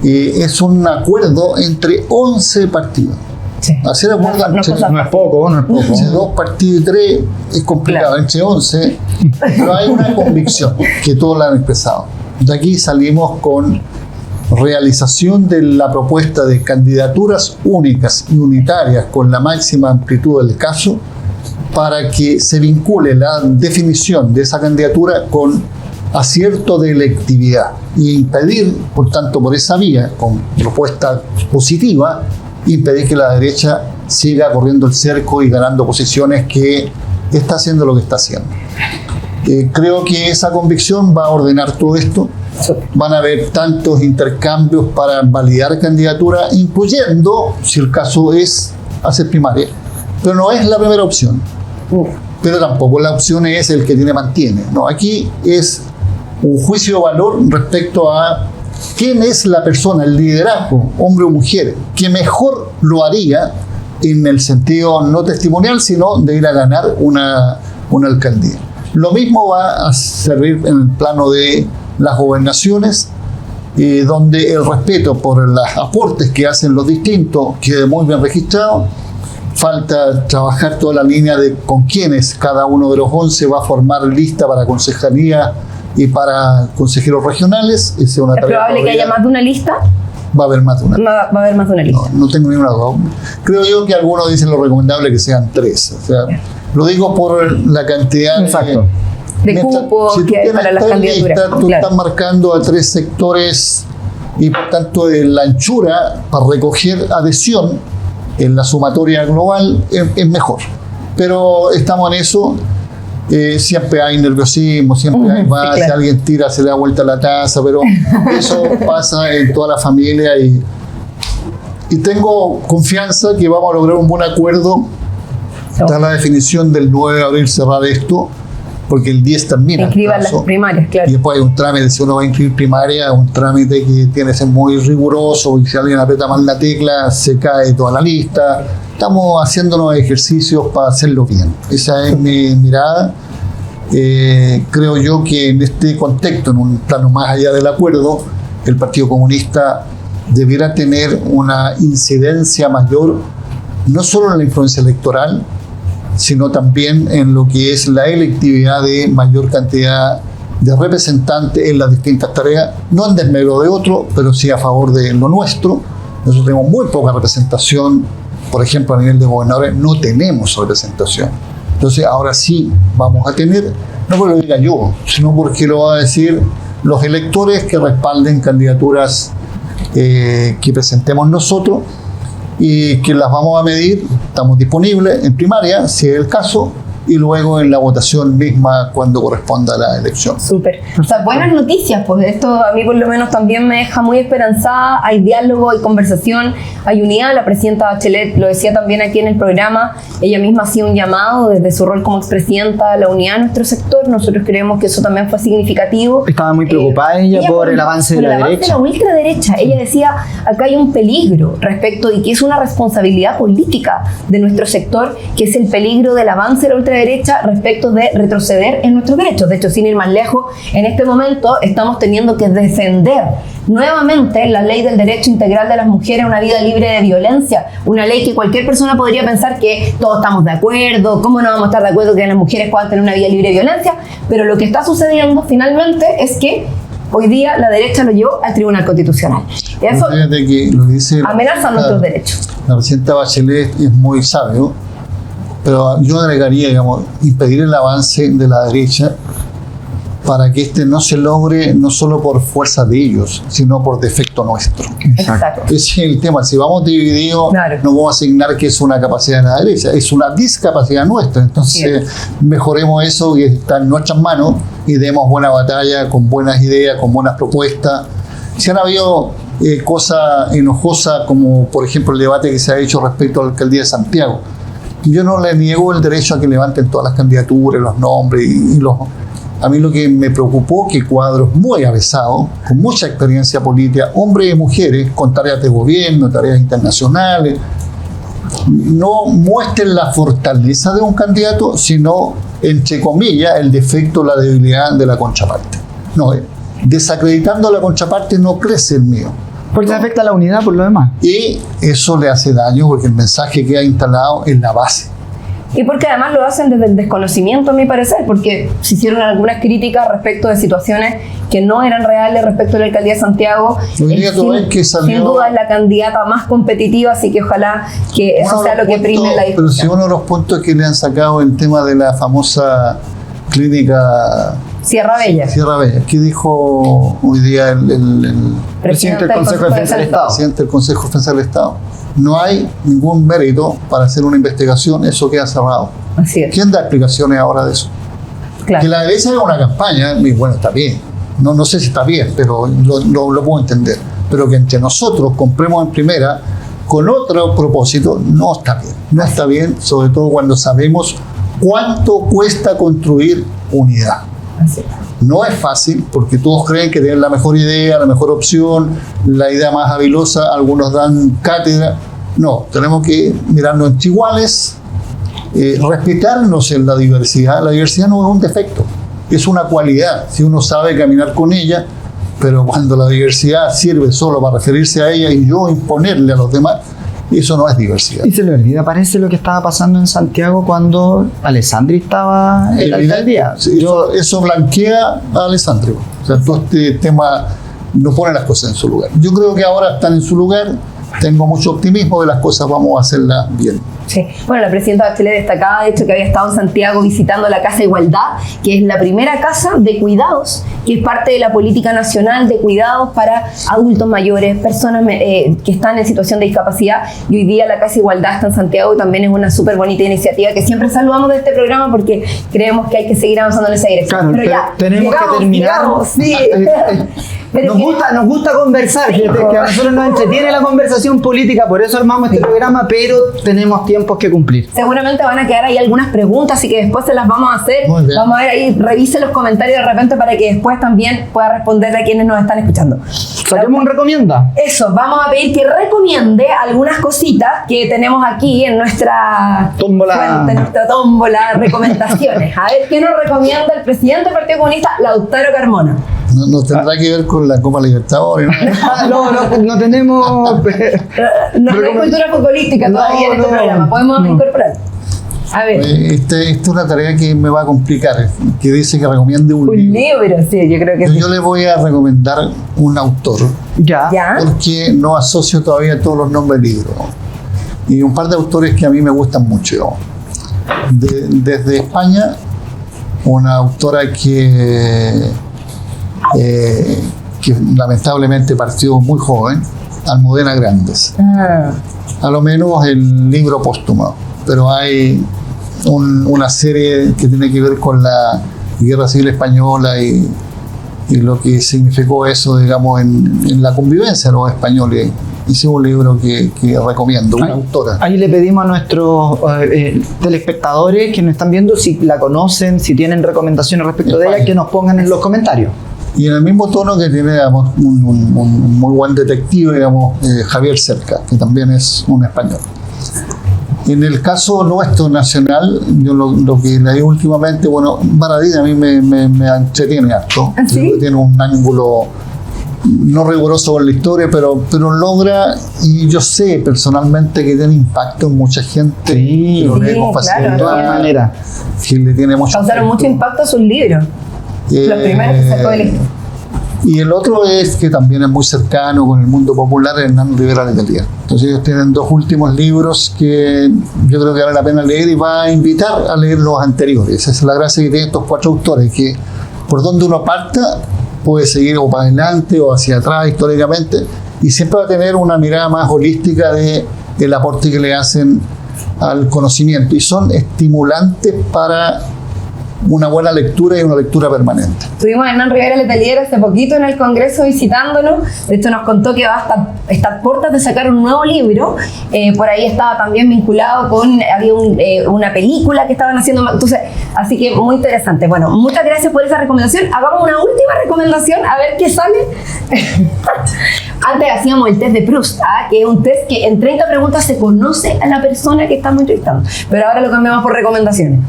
Es un acuerdo entre 11 partidos. Sí. Hacer acuerdo No es poco. entre 2 partidos y 3 es complicado, claro. Entre 11, pero hay una convicción que todos la han expresado. De aquí salimos con realización de la propuesta de candidaturas únicas y unitarias con la máxima amplitud del caso, para que se vincule la definición de esa candidatura con acierto de electividad y impedir, por tanto, por esa vía, con propuesta positiva, impedir que la derecha siga corriendo el cerco y ganando posiciones, que está haciendo lo que está haciendo. Creo que esa convicción va a ordenar todo esto. Van a haber tantos intercambios para validar candidaturas, incluyendo, si el caso es, hacer primaria. Pero no es la primera opción. Pero tampoco la opción es el que tiene mantiene. No, aquí es un juicio de valor respecto a quién es la persona, el liderazgo, hombre o mujer, que mejor lo haría en el sentido no testimonial, sino de ir a ganar una alcaldía. Lo mismo va a servir en el plano de las gobernaciones, donde el respeto por los aportes que hacen los distintos quede muy bien registrado. Falta trabajar toda la línea de con quiénes cada uno de los 11 va a formar lista para concejalía y para consejeros regionales. Esa es una tarea. ¿Es probable que haya más de una lista? Va a haber más de una lista. Va a haber más de una lista. No tengo ninguna duda. Creo yo que algunos dicen lo recomendable que sean 3. O sea, lo digo por la cantidad de cupos que hay para las candidaturas. Tú estás marcando a 3 sectores y por tanto la anchura para recoger adhesión en la sumatoria global es mejor. Pero estamos en eso. Siempre hay nerviosismo, siempre hay más, sí, claro. Si alguien tira se le da vuelta la taza, pero eso pasa en toda la familia y tengo confianza que vamos a lograr un buen acuerdo. Está la definición del 9 de abril cerrar esto, porque el 10 termina. Inscriban las primarias, claro. Y después hay un trámite, si uno va a inscribir primaria, un trámite que tiene que ser muy riguroso, y si alguien aprieta mal la tecla, se cae toda la lista. Estamos haciéndonos ejercicios para hacerlo bien. Esa es mi mirada. Creo yo que en este contexto, en un plano más allá del acuerdo, el Partido Comunista debiera tener una incidencia mayor, no solo en la influencia electoral, sino también en lo que es la electividad de mayor cantidad de representantes en las distintas tareas, no en desmedro de otro, pero sí a favor de lo nuestro. Nosotros tenemos muy poca representación, por ejemplo, a nivel de gobernadores no tenemos representación. Entonces ahora sí vamos a tener, no porque lo diga yo, sino porque lo van a decir los electores que respalden candidaturas que presentemos nosotros, y que las vamos a medir. Estamos disponibles en primaria, si es el caso, y luego en la votación misma cuando corresponda a la elección. Súper. O sea, buenas noticias, pues esto a mí por lo menos también me deja muy esperanzada. Hay diálogo, hay conversación, hay unidad. La presidenta Bachelet lo decía también aquí en el programa, ella misma hacía un llamado desde su rol como expresidenta a la unidad de nuestro sector. Nosotros creemos que eso también fue significativo. Estaba muy preocupada ella por el avance de la derecha. La ultraderecha. Ella decía, acá hay un peligro respecto y que es una responsabilidad política de nuestro sector, que es el peligro del avance de la ultraderecha respecto de retroceder en nuestros derechos. De hecho, sin ir más lejos, en este momento estamos teniendo que defender nuevamente la ley del derecho integral de las mujeres a una vida libre de violencia, una ley que cualquier persona podría pensar que todos estamos de acuerdo, ¿cómo no vamos a estar de acuerdo que las mujeres puedan tener una vida libre de violencia? Pero lo que está sucediendo finalmente es que hoy día la derecha lo llevó al Tribunal Constitucional. Y eso que lo dice amenaza nuestros derechos. La presidenta Bachelet es muy sabio, pero yo agregaría, digamos, impedir el avance de la derecha para que este no se logre no solo por fuerza de ellos, sino por defecto nuestro. Exacto. Ese es el tema. Si vamos divididos, claro, no vamos a asignar que es una capacidad de la derecha, es una discapacidad nuestra. Entonces, mejoremos eso que está en nuestras manos y demos buena batalla con buenas ideas, con buenas propuestas. Si han habido cosas enojosas, como por ejemplo el debate que se ha hecho respecto a la alcaldía de Santiago, yo no le niego el derecho a que levanten todas las candidaturas, los nombres y los... A mí lo que me preocupó que cuadros muy avesados, con mucha experiencia política, hombres y mujeres, con tareas de gobierno, tareas internacionales, no muestren la fortaleza de un candidato, sino, entre comillas, el defecto, la debilidad de la contraparte. No, desacreditando a la contraparte no crece el mío. Porque se afecta a la unidad por lo demás. Y eso le hace daño porque el mensaje que ha instalado es la base. Y porque además lo hacen desde el desconocimiento, a mi parecer, porque se hicieron algunas críticas respecto de situaciones que no eran reales respecto a la alcaldía de Santiago. Sin duda es la candidata más competitiva, así que ojalá que eso sea lo que prime la discusión. Pero si uno de los puntos que le han sacado el tema de la famosa clínica Sierra Bella. ¿Qué dijo hoy día el presidente del Consejo de Defensa del Estado? Presidente del Consejo de Defensa del Estado. No hay ningún mérito para hacer una investigación, eso queda cerrado. Así es. ¿Quién da explicaciones ahora de eso? Claro. Que la derecha haga una campaña, bueno, está bien. No sé si está bien, pero lo puedo entender. Pero que entre nosotros compremos en primera con otro propósito, no está bien. No está bien, sobre todo cuando sabemos cuánto cuesta construir unidad. Así es. No es fácil porque todos creen que tienen la mejor idea, la mejor opción, la idea más habilosa, algunos dan cátedra. No, tenemos que mirarnos entre iguales, respetarnos en la diversidad. La diversidad no es un defecto, es una cualidad, si uno sabe caminar con ella, pero cuando la diversidad sirve solo para referirse a ella y yo imponerle a los demás, eso no es diversidad. Y se le olvida, parece lo que estaba pasando en Santiago cuando Alessandri estaba en la alcaldía. Eso blanquea a Alessandri. O sea, todo este tema no pone las cosas en su lugar. Yo creo que ahora están en su lugar. Tengo mucho optimismo de las cosas, vamos a hacerlas bien. Sí. Bueno, la presidenta Bachelet destacaba, de hecho, que había estado en Santiago visitando la Casa Igualdad, que es la primera casa de cuidados, que es parte de la política nacional de cuidados para adultos mayores, personas que están en situación de discapacidad. Y hoy día la Casa Igualdad está en Santiago y también es una súper bonita iniciativa que siempre saludamos de este programa porque creemos que hay que seguir avanzando en esa dirección. Claro, pero ya, tenemos que terminar. Sí. Nos gusta conversar, que a nosotros nos entretiene la conversación política, por eso armamos este programa, pero tenemos tiempos que cumplir. Seguramente van a quedar ahí algunas preguntas y que después se las vamos a hacer. Vamos a ver ahí, revise los comentarios de repente para que después también pueda responderle a quienes nos están escuchando. Saquemos un recomienda. Eso, vamos a pedir que recomiende algunas cositas que tenemos aquí en nuestra tómbola, recomendaciones. A ver, ¿qué nos recomienda el presidente del Partido Comunista, Lautaro Carmona? No tendrá que ver con la Copa Libertadores, ¿no? No tenemos... No hay cultura futbolística todavía en este programa, podemos incorporar. A ver. Esta es una tarea que me va a complicar, que dice que recomiende un libro. Sí, yo creo que sí. Yo le voy a recomendar un autor. ¿Ya? Porque no asocio todavía todos los nombres del libro. Y un par de autores que a mí me gustan mucho. Desde España, una autora que lamentablemente partió muy joven, Almudena Grandes. A lo menos el libro póstumo, pero hay una serie que tiene que ver con la Guerra Civil Española y lo que significó eso, digamos, en la convivencia de los españoles. Hice un libro que recomiendo, una autora. Ahí le pedimos a nuestros telespectadores que nos están viendo si la conocen, si tienen recomendaciones respecto de ella, que nos pongan en los comentarios. Y en el mismo tono que tiene, digamos, un muy buen detective, digamos, Javier Cerca, que también es un español. En el caso nuestro nacional, yo lo que leí últimamente, bueno, Baradí a mí me entretiene harto. ¿Sí? Creo que tiene un ángulo no riguroso con la historia, pero logra, y yo sé personalmente que tiene impacto en mucha gente. Sí, lo sí, leemos claro, de todas claro. maneras. Que le tiene mucho Causaron mucho impacto a sus libros. Los primeros que sacó de la historia. Y el otro es que también es muy cercano con el mundo popular, Hernán Rivera Letelier. Entonces ellos tienen 2 últimos libros que yo creo que vale la pena leer, y va a invitar a leer los anteriores. Esa es la gracia que tienen estos 4 autores, que por donde uno parta puede seguir o para adelante o hacia atrás históricamente, y siempre va a tener una mirada más holística del aporte que le hacen al conocimiento, y son estimulantes para una buena lectura y una lectura permanente. Tuvimos a Hernán Rivera Letelier hace poquito en el Congreso visitándonos. De hecho, nos contó que va a estar puertas de sacar un nuevo libro. Por ahí estaba también vinculado con, había una película que estaban haciendo. Entonces, así que muy interesante. Bueno, muchas gracias por esa recomendación. Hagamos una última recomendación, a ver qué sale. Antes hacíamos el test de Proust, que es un test que en 30 preguntas se conoce a la persona que estamos entrevistando. Pero ahora lo cambiamos por recomendaciones.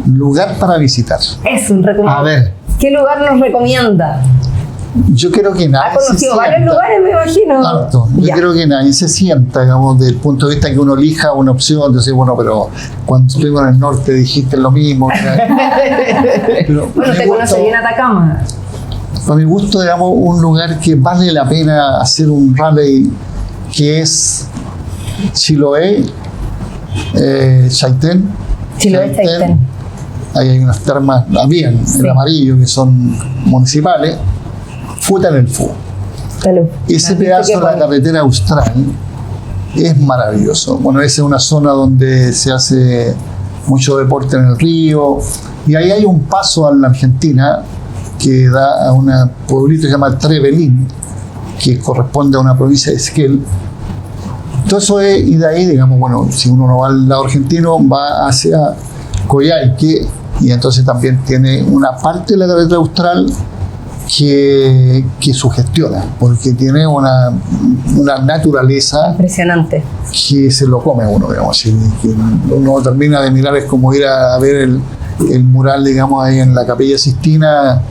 Lugar para visitar. Es un recomendado. A ver. ¿Qué lugar nos recomienda? Yo creo que nadie Ha conocido varios lugares, me imagino. Harto. Yo Ya. creo que nadie se sienta, digamos, desde el punto de vista que uno elija una opción. Entonces, bueno, pero cuando estuvimos en el norte dijiste lo mismo. Pero Bueno, te conoce bien Atacama. para mi gusto, digamos, un lugar que vale la pena hacer un rally, que es Chiloé, Chaitén. Chiloé, Chaitén. Ahí hay unas termas, habían Sí. en amarillo, que son municipales. Futanelfú. Salud. Ese Así pedazo que de la bueno. carretera austral es maravilloso. Bueno, esa es una zona donde se hace mucho deporte en el río, y ahí hay un paso a la Argentina que da a un pueblito que se llama Trevelín, que corresponde a una provincia de Esquel. Todo eso es, y de ahí, digamos, bueno, si uno no va al lado argentino, va hacia Coyhaique, y entonces también tiene una parte de la carretera austral que sugestiona, porque tiene una naturaleza Impresionante. que se lo come a uno, digamos. Que uno termina de mirar, es como ir a ver el mural, digamos, ahí en la Capilla Sistina,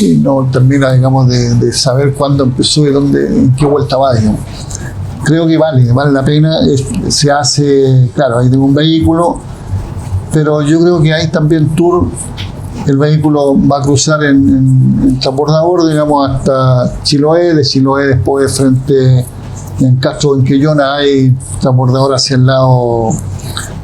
y no termina, digamos, de saber cuándo empezó y dónde, en qué vuelta va, digamos. Creo que vale la pena. Se hace, claro, ahí tengo un vehículo, pero yo creo que hay también tour. El vehículo va a cruzar en transbordador, digamos, hasta Chiloé. De Chiloé después, frente en Castro Benquellona, hay transbordador hacia el lado,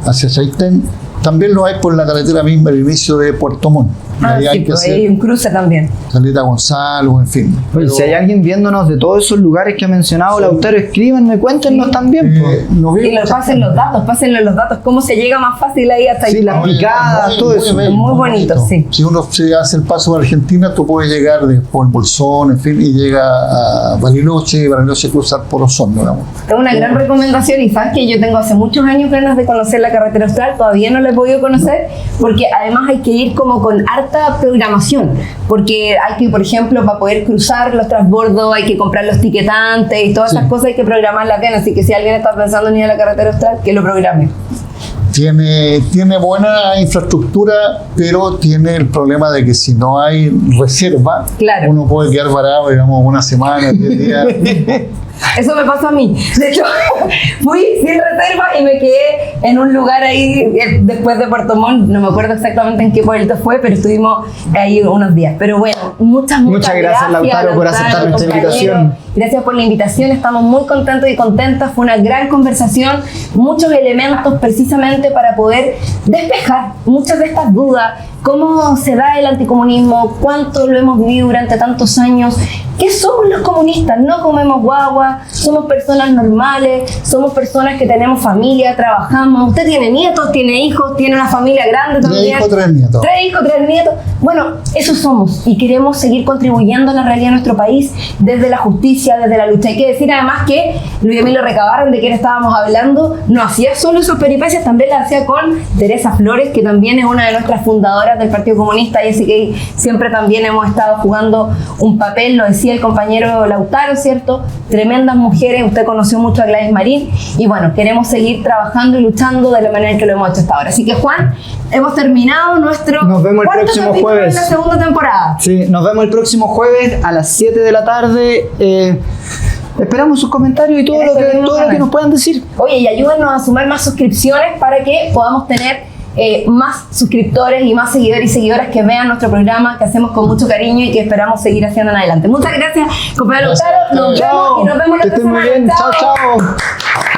hacia Chaitén. También lo hay por la carretera misma, el inicio de Puerto Montt. Ahí Sí, hay que pues hacer hay un cruce también. Caleta Gonzalo, en fin. Oye, Pero, si hay alguien viéndonos de todos esos lugares que ha mencionado Lautaro, escríbanme, cuéntenos también. nos Y vimos- pásenle los datos, cómo se llega más fácil ahí hasta Sí, ahí. la picada, todo eso. bello, Muy bonito, sí. Si uno se hace el paso a Argentina, tú puedes llegar por el Bolsón, en fin, y llega a Bariloche, y Bariloche cruzar por Osorno, digamos. Es una gran recomendación, y sabes que yo tengo hace muchos años ganas de conocer la carretera austral, todavía no la he podido conocer, porque además hay que ir como con harta programación, porque hay que, por ejemplo, para poder cruzar los transbordos, hay que comprar los tiquetantes y todas esas cosas hay que programarlas bien, así que si alguien está pensando en ir a la carretera austral, que lo programe. Tiene buena infraestructura, pero tiene el problema de que si no hay reserva, Claro. uno puede quedar varado, digamos, una semana, 10 días. Eso me pasó a mí. De hecho, fui sin reserva y me quedé en un lugar ahí después de Puerto Montt. No me acuerdo exactamente en qué pueblito fue, pero estuvimos ahí unos días. Pero bueno, muchas Muchas gracias, Lautaro, por aceptar nuestra compañero. invitación. gracias por la invitación, estamos muy contentos y contentas, fue una gran conversación, muchos elementos precisamente para poder despejar muchas de estas dudas, cómo se da el anticomunismo, cuánto lo hemos vivido durante tantos años, qué somos los comunistas, no comemos guagua, somos personas normales, somos personas que tenemos familia, trabajamos, usted tiene nietos, tiene hijos, tiene una familia grande también. 3 hijos, 3 nietos. 3 hijos, 3 nietos. Bueno, eso somos y queremos seguir contribuyendo a la realidad de nuestro país desde la justicia, desde la lucha. Hay que decir además que Luis Emilio Recabarren, de quien estábamos hablando, no hacía solo sus peripecias, también las hacía con Teresa Flores, que también es una de nuestras fundadoras del Partido Comunista, y así que siempre también hemos estado jugando un papel, lo decía el compañero Lautaro, ¿cierto? Tremendas mujeres, usted conoció mucho a Gladys Marín, y bueno, queremos seguir trabajando y luchando de la manera en que lo hemos hecho hasta ahora. Así que Juan, hemos terminado nuestro Nos vemos el próximo jueves. de la segunda temporada. Sí, nos vemos el próximo jueves a las 7 de la tarde. Esperamos sus comentarios y todo lo que nos puedan decir. Oye, y ayúdenos a sumar más suscripciones para que podamos tener más suscriptores y más seguidores y seguidoras que vean nuestro programa, que hacemos con mucho cariño y que esperamos seguir haciendo en adelante. Muchas gracias, compañero Lautaro. Nos vemos y nos vemos la que estén muy próxima. bien. Chao, chao.